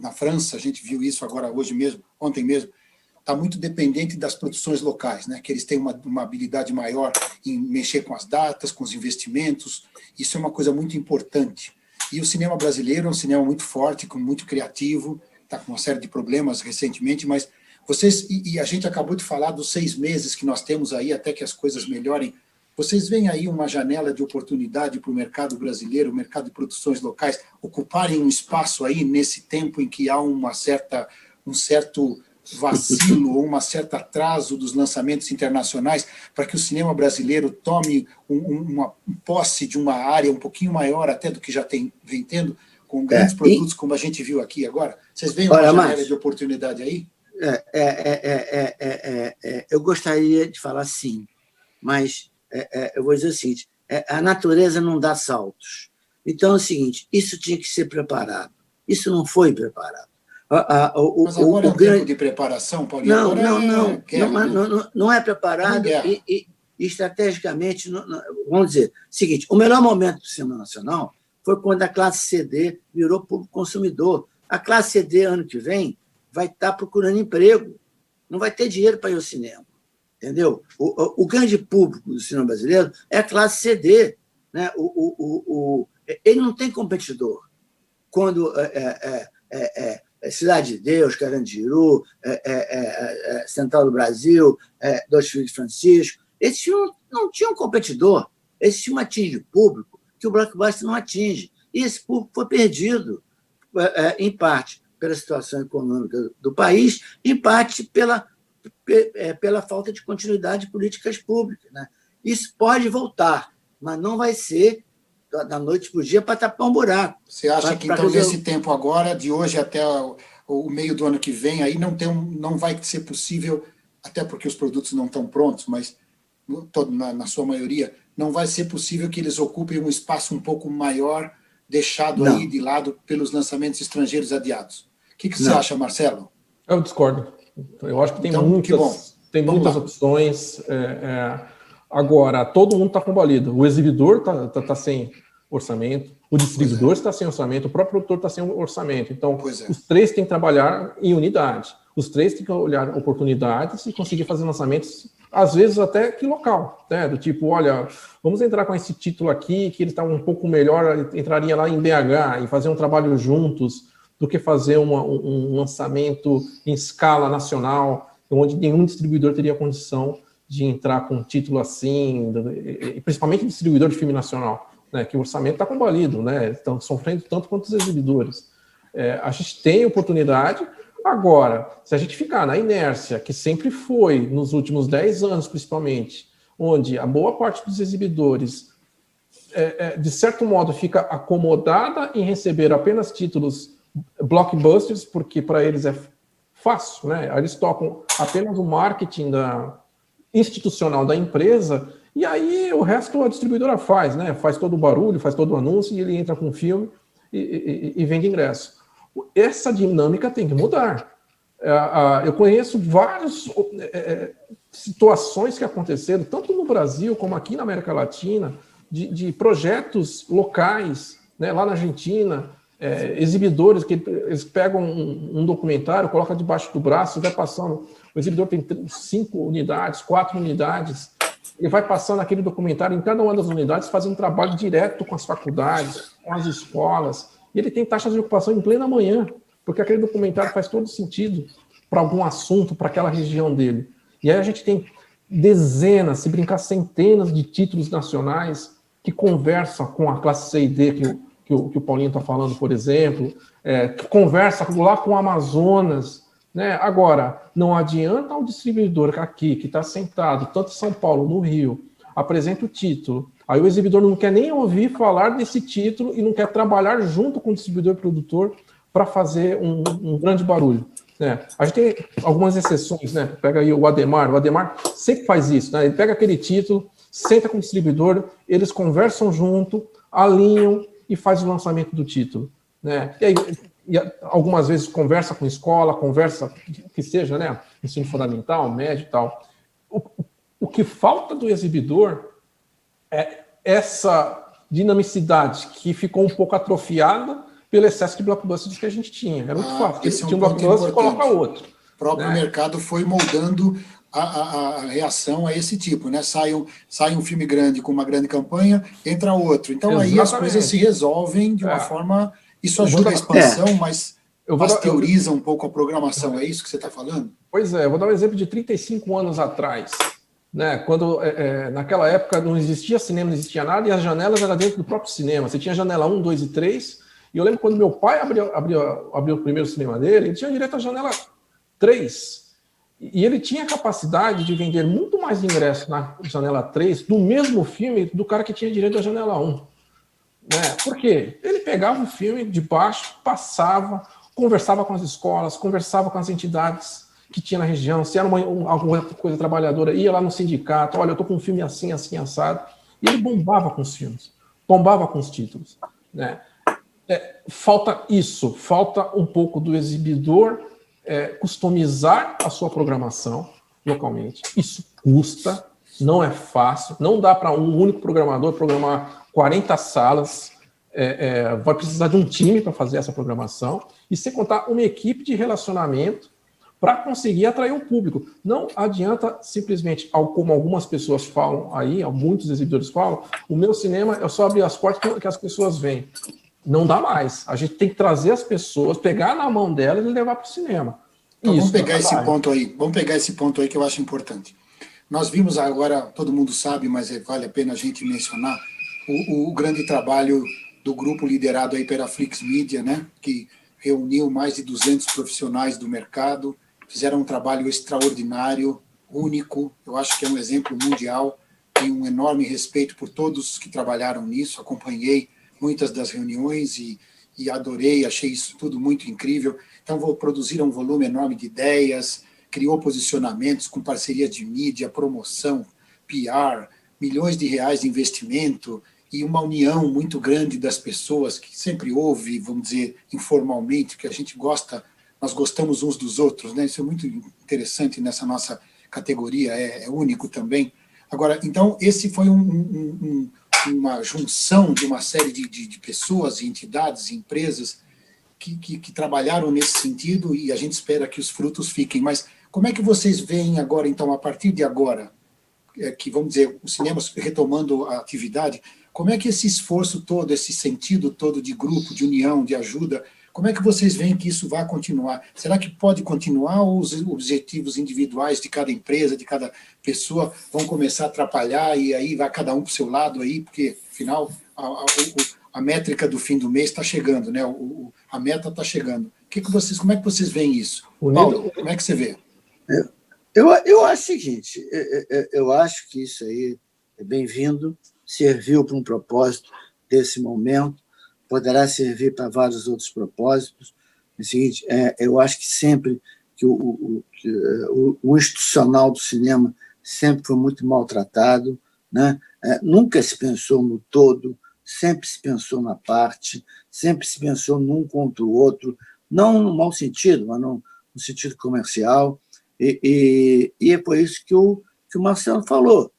na França, a gente viu isso agora hoje mesmo, ontem mesmo, está muito dependente das produções locais, né? Que eles têm uma habilidade maior em mexer com as datas, com os investimentos, isso é uma coisa muito importante. E o cinema brasileiro é um cinema muito forte, muito criativo, está com uma série de problemas recentemente, mas a gente acabou de falar dos 6 meses que nós temos aí até que as coisas melhorem. Vocês veem aí uma janela de oportunidade para o mercado brasileiro, o mercado de produções locais, ocuparem um espaço aí nesse tempo em que há um certo vacilo ou um certo atraso dos lançamentos internacionais para que o cinema brasileiro tome uma posse de uma área um pouquinho maior até do que já vem tendo, com grandes produtos como a gente viu aqui agora? Vocês veem uma janela de oportunidade aí? Eu gostaria de falar sim, mas eu vou dizer o seguinte, a natureza não dá saltos. Então é o seguinte, isso tinha que ser preparado. Isso não foi preparado. Mas agora é um tempo de preparação, Paulinho? Não é preparado e estrategicamente, vamos dizer, seguinte, o melhor momento do cinema nacional foi quando a classe CD virou público consumidor. A classe CD, ano que vem, vai estar procurando emprego, não vai ter dinheiro para ir ao cinema, entendeu? O grande público do cinema brasileiro é a classe CD, né? Ele não tem competidor. Quando Cidade de Deus, Carandiru, Central do Brasil, Dois Filhos de Francisco. Esses filmes não tinham competidor. Esses filmes atingem público que o blockbuster não atinge. E esse público foi perdido, em parte pela situação econômica do país, em parte pela falta de continuidade de políticas públicas, né? Isso pode voltar, mas não vai ser da noite para o dia para tapar um buraco. Você acha que, então, nesse tempo agora, de hoje até o meio do ano que vem, aí não vai ser possível, até porque os produtos não estão prontos, mas na sua maioria, não vai ser possível que eles ocupem um espaço um pouco maior, deixado aí de lado pelos lançamentos estrangeiros adiados? O que você acha, Marcelo? Eu discordo. Eu acho que tem muitas opções. Agora, todo mundo está combalido. O exibidor está sem orçamento, o distribuidor está sem orçamento, o próprio produtor está sem orçamento. Então, os três têm que trabalhar em unidade. Os três têm que olhar oportunidades e conseguir fazer lançamentos, às vezes até que local, né? Do tipo, olha, vamos entrar com esse título aqui, que ele está um pouco melhor, entraria lá em BH e fazer um trabalho juntos, do que fazer um lançamento em escala nacional, onde nenhum distribuidor teria condição de entrar com um título assim, principalmente distribuidor de filme nacional, né, que o orçamento está combalido, né, estão sofrendo tanto quanto os exibidores. A gente tem oportunidade. Agora, se a gente ficar na inércia, que sempre foi, nos últimos 10 anos principalmente, onde a boa parte dos exibidores, de certo modo, fica acomodada em receber apenas títulos blockbusters, porque para eles é fácil, né? Eles tocam apenas o marketing institucional da empresa, e aí o resto a distribuidora faz, né? Faz todo o barulho, faz todo o anúncio, e ele entra com o filme e vende ingresso. Essa dinâmica tem que mudar. Eu conheço várias situações que aconteceram, tanto no Brasil como aqui na América Latina, de projetos locais, né? Lá na Argentina, exibidores que eles pegam um documentário, colocam debaixo do braço, vai passando. O exibidor tem 5 unidades, 4 unidades, ele vai passando aquele documentário em cada uma das unidades, fazendo um trabalho direto com as faculdades, com as escolas, e ele tem taxas de ocupação em plena manhã, porque aquele documentário faz todo sentido para algum assunto, para aquela região dele. E aí a gente tem dezenas, se brincar centenas de títulos nacionais que conversam com a classe C e D, que o Paulinho está falando, por exemplo, que conversa lá com o Amazonas, né? Agora, não adianta o distribuidor aqui, que está sentado, tanto em São Paulo, no Rio, apresenta o título, aí o exibidor não quer nem ouvir falar desse título e não quer trabalhar junto com o distribuidor e produtor para fazer um grande barulho, né? A gente tem algumas exceções, né? Pega aí o Ademar sempre faz isso, né? Ele pega aquele título, senta com o distribuidor, eles conversam junto, alinham e faz o lançamento do título, né? E aí, algumas vezes conversa com escola, conversa que seja, né? Ensino fundamental, médio e tal. O que falta do exibidor é essa dinamicidade que ficou um pouco atrofiada pelo excesso de blockbusters que a gente tinha. Era muito fácil. Tinha um blockbuster e coloca outro. O próprio mercado foi moldando a reação a esse tipo, né? Sai um filme grande com uma grande campanha, entra outro. Então, aí as coisas se resolvem de uma forma... Isso ajuda a expansão, mas pasteuriza um pouco a programação. É isso que você está falando? Pois é, eu vou dar um exemplo de 35 anos atrás, né? Quando, naquela época, não existia cinema, não existia nada, e as janelas eram dentro do próprio cinema. Você tinha janela 1, 2 e 3, e eu lembro quando meu pai abriu o primeiro cinema dele, ele tinha direito à janela 3. E ele tinha a capacidade de vender muito mais ingressos na janela 3 do mesmo filme do cara que tinha direito à janela 1. Né? Por quê? Ele pegava o filme de baixo, passava, conversava com as escolas, conversava com as entidades que tinha na região, se era alguma coisa trabalhadora, ia lá no sindicato, olha, eu estou com um filme assim, assim, assado, e ele bombava com os filmes, bombava com os títulos. Né? Falta isso, falta um pouco do exibidor customizar a sua programação localmente. Isso custa, não é fácil, não dá para um único programador programar 40 salas, vai precisar de um time para fazer essa programação, e sem contar uma equipe de relacionamento para conseguir atrair o público. Não adianta simplesmente, como algumas pessoas falam aí, muitos exibidores falam, o meu cinema, eu só abro as portas que as pessoas vêm. não dá mais. A gente tem que trazer as pessoas, pegar na mão delas e levar para o cinema. Então, Isso, vamos pegar esse ponto aí. Vamos pegar esse ponto aí que eu acho importante. Nós vimos agora, todo mundo sabe, mas vale a pena a gente mencionar, o grande trabalho do grupo liderado aí pela Flix Media, né, que reuniu mais de 200 profissionais do mercado, fizeram um trabalho extraordinário, único, eu acho que é um exemplo mundial, tenho um enorme respeito por todos que trabalharam nisso, acompanhei muitas das reuniões e adorei, achei isso tudo muito incrível. Então, vou produzir um volume enorme de ideias, criou posicionamentos com parcerias de mídia, promoção, PR, milhões de reais de investimento e uma união muito grande das pessoas que sempre houve, vamos dizer, informalmente, que a gente gosta, nós gostamos uns dos outros, né? Isso é muito interessante nessa nossa categoria, é único também. Agora, então, esse foi uma junção de uma série de pessoas, entidades, empresas que trabalharam nesse sentido e a gente espera que os frutos fiquem. Mas como é que vocês veem agora, então, a partir de agora, que, vamos dizer, o cinema retomando a atividade, como é que esse esforço todo, esse sentido todo de grupo, de união, de ajuda, como é que vocês veem que isso vai continuar? Será que pode continuar ou os objetivos individuais de cada empresa, de cada pessoa, vão começar a atrapalhar e aí vai cada um para o seu lado aí, porque, afinal, a métrica do fim do mês está chegando, né? A meta está chegando. Como é que vocês veem isso? Paulo, como é que você vê? Eu acho o seguinte, eu acho que isso aí é bem-vindo, serviu para um propósito desse momento, poderá servir para vários outros propósitos. É o seguinte, eu acho que sempre que o institucional do cinema sempre foi muito maltratado, né? Nunca se pensou no todo, sempre se pensou na parte, sempre se pensou num contra o outro, não no mau sentido, mas no sentido comercial, e é por isso que o Marcelo falou.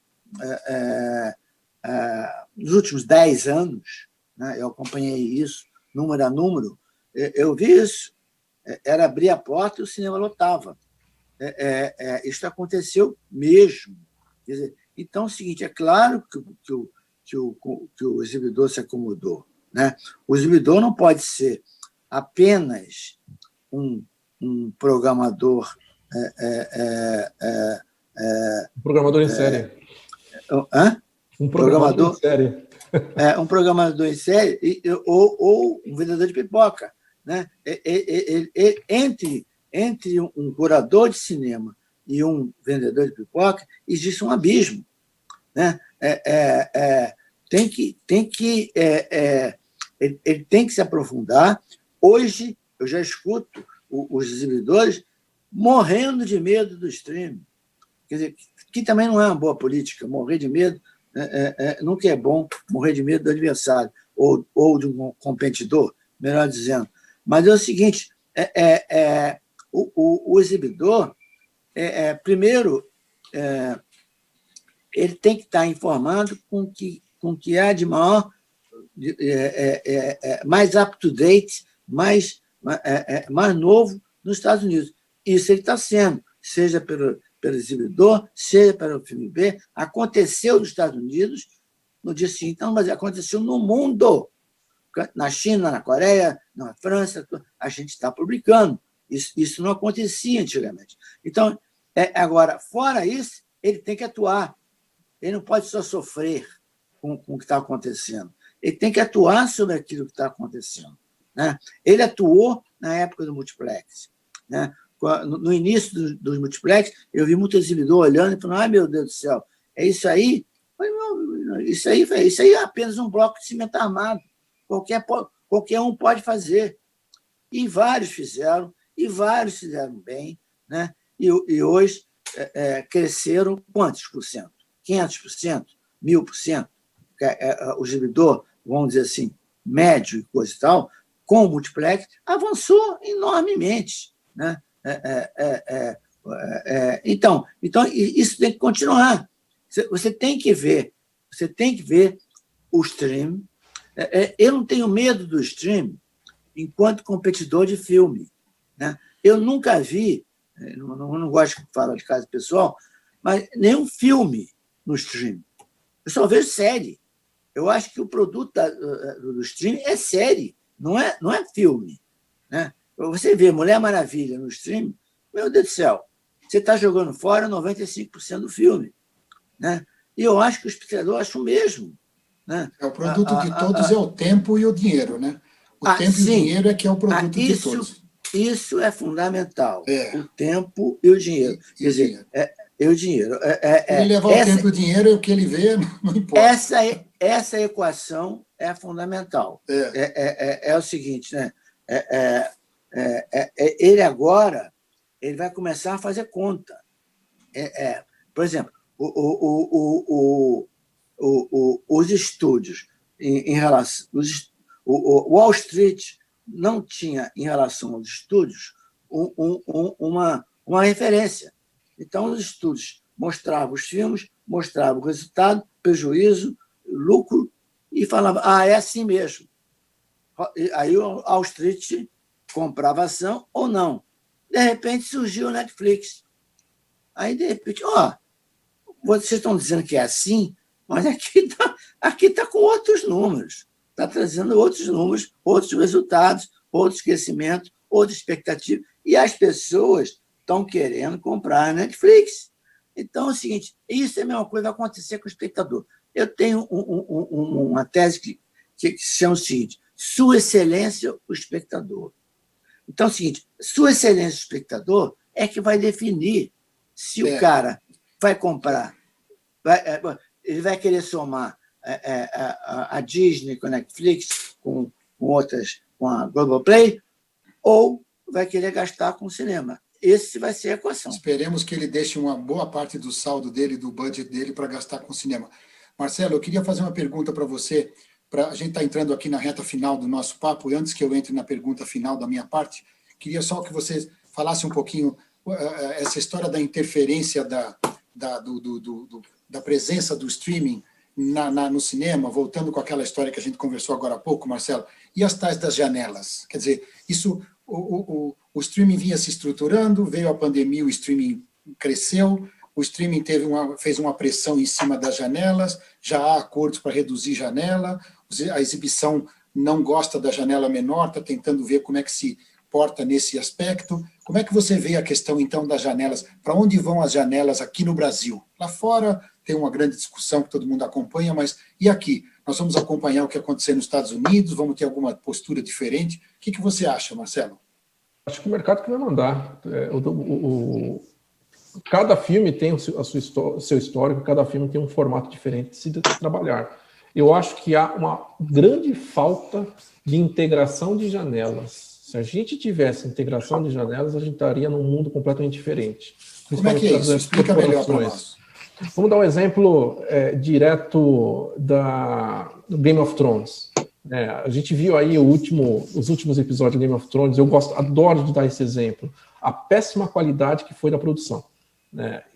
Nos últimos 10 anos, né, eu acompanhei isso, número a número, eu vi isso, era abrir a porta e o cinema lotava. Isso aconteceu mesmo. Quer dizer, então, é o seguinte, é claro que o exibidor se acomodou, né? O exibidor não pode ser apenas um programador... Um programador em série. Um programador em série. Um programador em série ou um vendedor de pipoca, né? Entre um curador de cinema e um vendedor de pipoca existe um abismo, né? Ele tem que se aprofundar. Hoje eu já escuto os exibidores morrendo de medo do streaming, quer dizer, que também não é uma boa política, morrer de medo. Nunca é bom morrer de medo do adversário ou de um competidor, melhor dizendo. Mas é o seguinte, o exibidor, primeiro, ele tem que estar informado com o que há de maior, mais up-to-date, mais novo nos Estados Unidos. Isso ele está sendo, seja pelo exibidor, seja pelo filme B, aconteceu nos Estados Unidos no dia seguinte, então, mas aconteceu no mundo, na China, na Coreia, na França, a gente está publicando. Isso não acontecia antigamente. Então, agora, fora isso, ele tem que atuar. Ele não pode só sofrer com o que está acontecendo. Ele tem que atuar sobre aquilo que está acontecendo, né? Ele atuou na época do multiplex, né? No início dos multiplex, eu vi muito exibidor olhando e falando: ai, meu Deus do céu, é isso aí? Isso aí é apenas um bloco de cimento armado. Qualquer um pode fazer. E vários fizeram bem, né? E hoje cresceram quantos por cento? 500%? 1000%? O exibidor, vamos dizer assim, médio e coisa e tal, com o multiplex, avançou enormemente, né? Então, isso tem que continuar. Você tem que ver o stream. Eu não tenho medo do stream enquanto competidor de filme, né? Eu nunca vi, não gosto de falar de caso pessoal, mas nenhum filme no stream. Eu só vejo série. Eu acho que o produto do stream é série. não é filme. Né? Você vê Mulher Maravilha no streaming, meu Deus do céu, você está jogando fora 95% do filme. Né? E eu acho que o espectador acha o mesmo. Né? O produto de todos é o tempo e o dinheiro, né? O tempo e o dinheiro é que é o produto de todos. Isso é fundamental. O tempo e o dinheiro. Quer dizer, o dinheiro. Ele levar o tempo e o dinheiro, o que ele vê, não importa. Essa equação é fundamental. É o seguinte, né? Ele agora ele vai começar a fazer conta. Por exemplo, os estúdios em relação. O Wall Street não tinha, em relação aos estúdios, uma referência. Então, os estúdios mostravam os filmes, mostravam o resultado, prejuízo, lucro, e falavam, é assim mesmo. Aí o Wall Street comprava ação ou não. De repente, surgiu o Netflix. Aí, de repente, vocês estão dizendo que é assim, mas aqui tá com outros números. Está trazendo outros números, outros resultados, outros crescimentos, outra expectativa. E as pessoas estão querendo comprar a Netflix. Então, é o seguinte, isso é a mesma coisa que vai acontecer com o espectador. Eu tenho uma tese que se chama o seguinte, Sua Excelência, o espectador. Então, é o seguinte, Sua Excelência, o espectador, é que vai definir se o cara vai comprar, ele vai querer somar a Disney com a Netflix, com outras, com a Globoplay, ou vai querer gastar com o cinema. Esse vai ser a equação. Esperemos que ele deixe uma boa parte do saldo dele, do budget dele, para gastar com o cinema. Marcelo, eu queria fazer uma pergunta para você. A gente está entrando aqui na reta final do nosso papo, e antes que eu entre na pergunta final da minha parte, queria só que você falasse um pouquinho essa história da interferência da presença do streaming no cinema, voltando com aquela história que a gente conversou agora há pouco, Marcelo, e as tais das janelas. Quer dizer, isso, o streaming vinha se estruturando, veio a pandemia, o streaming cresceu, o streaming fez uma pressão em cima das janelas, já há acordos para reduzir janela, a exibição não gosta da janela menor, está tentando ver como é que se porta nesse aspecto. Como é que você vê a questão, então, das janelas? Para onde vão as janelas aqui no Brasil? Lá fora tem uma grande discussão que todo mundo acompanha, mas e aqui? Nós vamos acompanhar o que acontecer nos Estados Unidos? Vamos ter alguma postura diferente? O que você acha, Marcelo? Acho que o mercado que vai mandar. Cada filme tem o seu histórico, cada filme tem um formato diferente de se trabalhar. Eu acho que há uma grande falta de integração de janelas. Se a gente tivesse integração de janelas, a gente estaria num mundo completamente diferente. Como é que é isso? Explica melhor para nós. Vamos dar um exemplo direto do Game of Thrones. A gente viu aí os últimos episódios do Game of Thrones, adoro de dar esse exemplo. A péssima qualidade que foi da produção.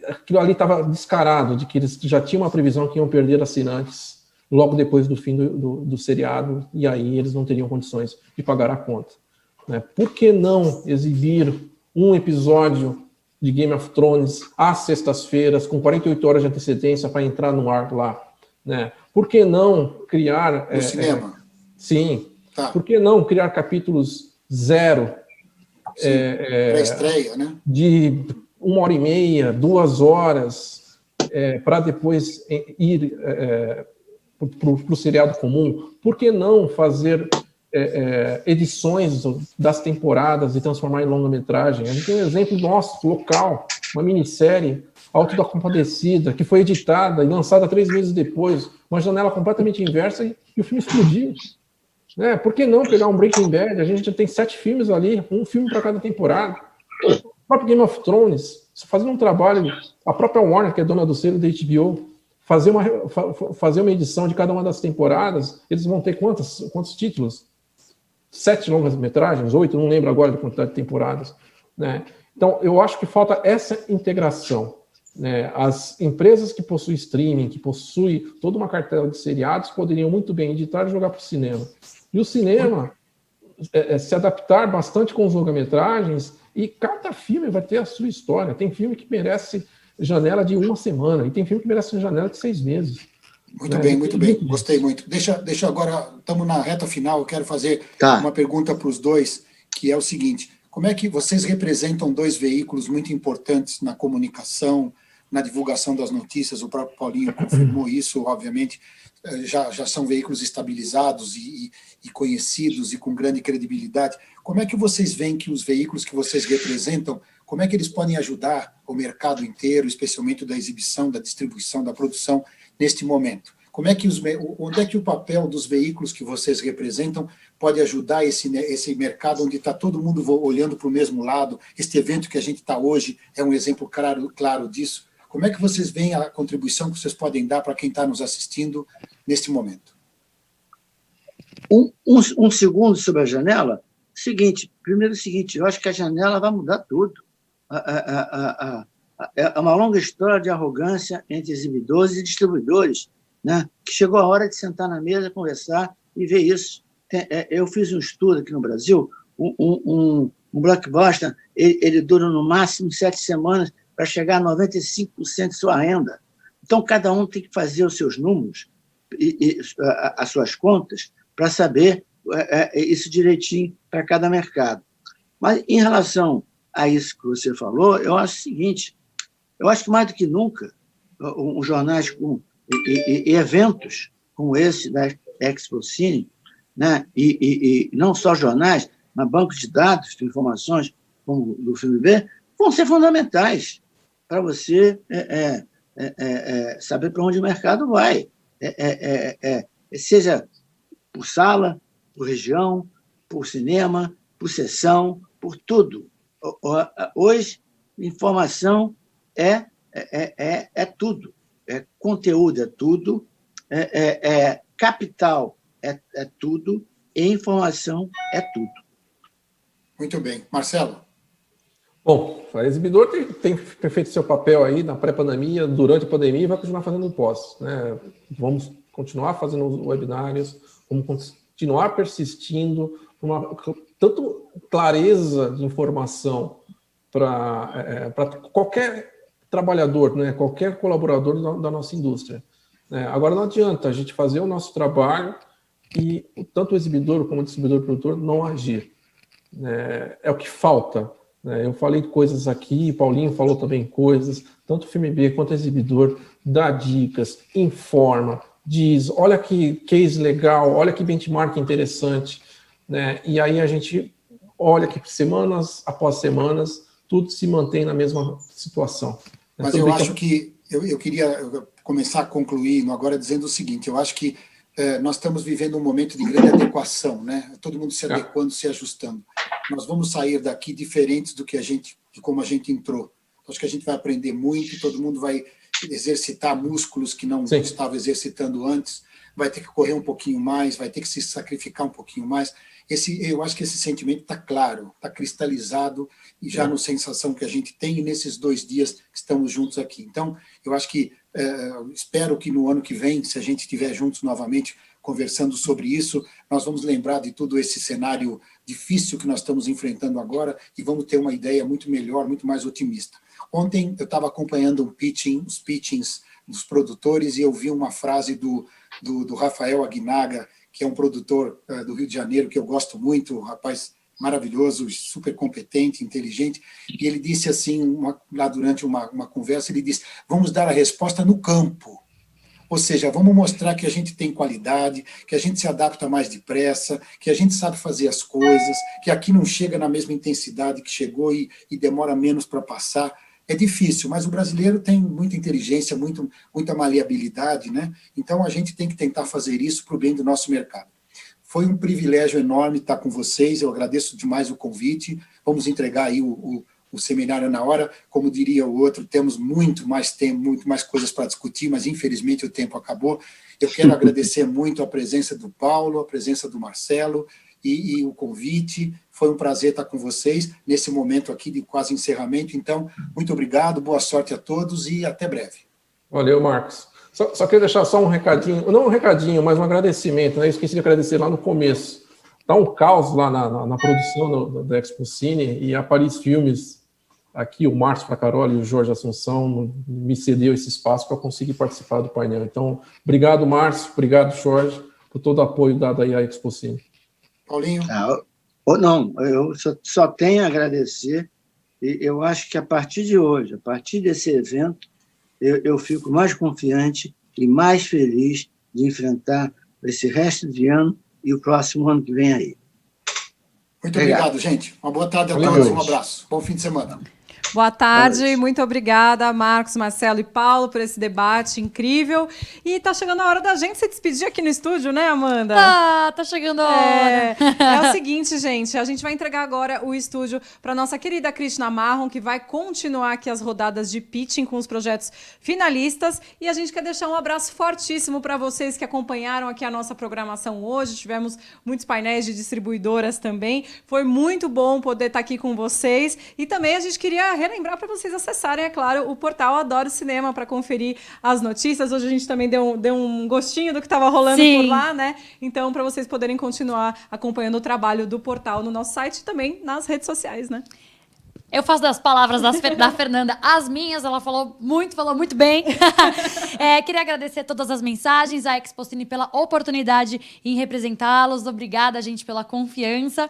Aquilo ali estava descarado, de que eles já tinham uma previsão que iam perder assinantes logo depois do fim do seriado, e aí eles não teriam condições de pagar a conta. Por que não exibir um episódio de Game of Thrones às sextas-feiras, com 48 horas de antecedência para entrar no ar lá? Por que não criar... No cinema? Sim. Tá. Por que não criar capítulos zero? Pré-estreia, né? De 1h30, 2 horas, para depois ir para o seriado comum? Por que não fazer edições das temporadas e transformar em longa-metragem? A gente tem um exemplo nosso, local, uma minissérie, Auto da Compadecida, que foi editada e lançada 3 meses depois, uma janela completamente inversa, e o filme explodiu. Por que não pegar um Breaking Bad? A gente já tem 7 filmes ali, um filme para cada temporada. O próprio Game of Thrones, fazendo um trabalho, a própria Warner, que é dona do selo da HBO, fazer uma edição de cada uma das temporadas, eles vão ter quantos títulos? 7 longas-metragens, 8, não lembro agora da quantidade de temporadas. Então, eu acho que falta essa integração. As empresas que possuem streaming, que possuem toda uma cartela de seriados, poderiam muito bem editar e jogar para o cinema. E o cinema se adaptar bastante com os longa-metragens, e cada filme vai ter a sua história. Tem filme que merece janela de 1 semana, e tem filme que merece janela de 6 meses. Muito né? bem, muito bem. Gostei muito. Deixa agora, estamos na reta final, eu quero fazer uma pergunta para os dois, que é o seguinte: como é que vocês representam dois veículos muito importantes na comunicação, na divulgação das notícias? O próprio Paulinho confirmou isso, obviamente, já são veículos estabilizados e conhecidos e com grande credibilidade. Como é que vocês veem que os veículos que vocês representam, como é que eles podem ajudar o mercado inteiro, especialmente da exibição, da distribuição, da produção, neste momento? Como é que onde é que o papel dos veículos que vocês representam pode ajudar esse mercado onde está todo mundo olhando para o mesmo lado? Este evento que a gente está hoje é um exemplo claro disso. Como é que vocês veem a contribuição que vocês podem dar para quem está nos assistindo neste momento? Um segundo sobre a janela. Primeiro, eu acho que a janela vai mudar tudo. É uma longa história de arrogância entre exibidores e distribuidores, né? Que chegou a hora de sentar na mesa, conversar e ver isso. Eu fiz um estudo aqui no Brasil, um blockbuster, ele dura no máximo 7 semanas para chegar a 95% de sua renda. Então, cada um tem que fazer os seus números e as suas contas para saber isso direitinho para cada mercado. Mas, em relação a isso que você falou, eu acho o seguinte: eu acho que mais do que nunca, os jornais e eventos como esse da ExpoCine, né, e não só jornais, mas bancos de dados, de informações, como do FMB, vão ser fundamentais para você saber para onde o mercado vai, seja por sala, por região, por cinema, por sessão, por tudo. Hoje, informação é tudo. Conteúdo é tudo, capital é tudo, e informação é tudo. Muito bem. Marcelo? Bom, o exibidor tem feito seu papel aí na pré-pandemia, durante a pandemia, e vai continuar fazendo pós, né? Vamos continuar fazendo webinários, vamos continuar persistindo, tanto clareza de informação para qualquer trabalhador, né, qualquer colaborador da nossa indústria. Agora, não adianta a gente fazer o nosso trabalho e tanto o exibidor como o distribuidor e o produtor não agir. É o que falta. Eu falei coisas aqui, Paulinho falou também coisas, tanto o FMB quanto o exibidor dá dicas, informa, diz, olha que case legal, olha que benchmark interessante, né? E aí a gente olha que semanas após semanas, tudo se mantém na mesma situação. Mas eu acho que eu queria começar a concluir agora dizendo o seguinte: eu acho que nós estamos vivendo um momento de grande adequação, né? Todo mundo se adequando, se ajustando. Nós vamos sair daqui diferentes de como a gente entrou. Acho que a gente vai aprender muito, todo mundo vai exercitar músculos que não estava exercitando antes, vai ter que correr um pouquinho mais, vai ter que se sacrificar um pouquinho mais. Eu acho que esse sentimento está claro, está cristalizado, e já na sensação que a gente tem nesses 2 dias que estamos juntos aqui. Então, eu acho que, espero que no ano que vem, se a gente estiver juntos novamente conversando sobre isso, nós vamos lembrar de todo esse cenário difícil que nós estamos enfrentando agora e vamos ter uma ideia muito melhor, muito mais otimista. Ontem eu estava acompanhando os pitchings dos produtores, e eu vi uma frase do Rafael Aguinaga, que é um produtor do Rio de Janeiro, que eu gosto muito, um rapaz maravilhoso, super competente, inteligente, e ele disse assim, lá durante uma conversa, ele disse: vamos dar a resposta no campo. Ou seja, vamos mostrar que a gente tem qualidade, que a gente se adapta mais depressa, que a gente sabe fazer as coisas, que aqui não chega na mesma intensidade que chegou e demora menos para passar. É difícil, mas o brasileiro tem muita inteligência, muita maleabilidade, né? Então a gente tem que tentar fazer isso para o bem do nosso mercado. Foi um privilégio enorme estar com vocês, eu agradeço demais o convite. Vamos entregar aí o seminário na hora. Como diria o outro, temos muito mais tempo, muito mais coisas para discutir, mas infelizmente o tempo acabou. Eu quero agradecer muito a presença do Paulo, a presença do Marcelo e o convite. Foi um prazer estar com vocês nesse momento aqui de quase encerramento. Então, muito obrigado, boa sorte a todos e até breve. Valeu, Marcos. Só queria deixar só um recadinho, não um recadinho, mas um agradecimento, né? Eu esqueci de agradecer lá no começo. Está um caos lá na produção da ExpoCine, e a Paris Filmes aqui o Márcio Fracaroli e o Jorge Assunção me cedeu esse espaço para eu conseguir participar do painel. Então, obrigado, Márcio, obrigado, Jorge, por todo o apoio dado aí à Expocine. Paulinho? Não, eu só tenho a agradecer, e eu acho que a partir de hoje, a partir desse evento, eu fico mais confiante e mais feliz de enfrentar esse resto de ano e o próximo ano que vem aí. Muito obrigado, gente. Uma boa tarde a todos, um abraço. Bom fim de semana. Boa tarde, muito obrigada, Marcos, Marcelo e Paulo, por esse debate incrível. E tá chegando a hora da gente se despedir aqui no estúdio, né, Amanda? Tá chegando a hora. É o seguinte, gente, a gente vai entregar agora o estúdio para nossa querida Krishna Marron, que vai continuar aqui as rodadas de pitching com os projetos finalistas. E a gente quer deixar um abraço fortíssimo para vocês que acompanharam aqui a nossa programação hoje. Tivemos muitos painéis de distribuidoras também. Foi muito bom poder estar aqui com vocês. E também a gente queria relembrar para vocês acessarem, é claro, o portal Adoro Cinema para conferir as notícias. Hoje a gente também deu um gostinho do que estava rolando por lá, né? Então, para vocês poderem continuar acompanhando o trabalho do portal no nosso site e também nas redes sociais, né? Eu faço das palavras da Fernanda as minhas, ela falou muito bem. Queria agradecer todas as mensagens, a Expocine pela oportunidade em representá-los. Obrigada, gente, pela confiança.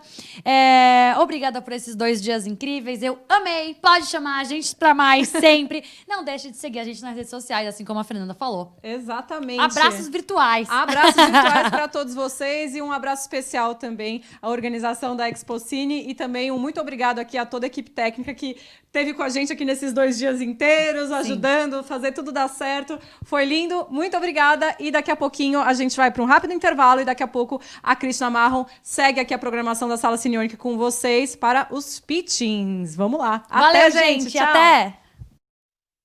Obrigada por esses 2 dias incríveis. Eu amei. Pode chamar a gente pra mais sempre. Não deixe de seguir a gente nas redes sociais, assim como a Fernanda falou. Exatamente. Abraços virtuais. Abraços virtuais para todos vocês e um abraço especial também à organização da Expocine e também um muito obrigado aqui a toda a equipe técnica que esteve com a gente aqui nesses 2 dias inteiros, ajudando a fazer tudo dar certo. Foi lindo, muito obrigada. E daqui a pouquinho a gente vai para um rápido intervalo e daqui a pouco a Krishna Marron segue aqui a programação da Sala Cineônica com vocês para os pitchings. Vamos lá. Valeu, Até, gente. Tchau. Até!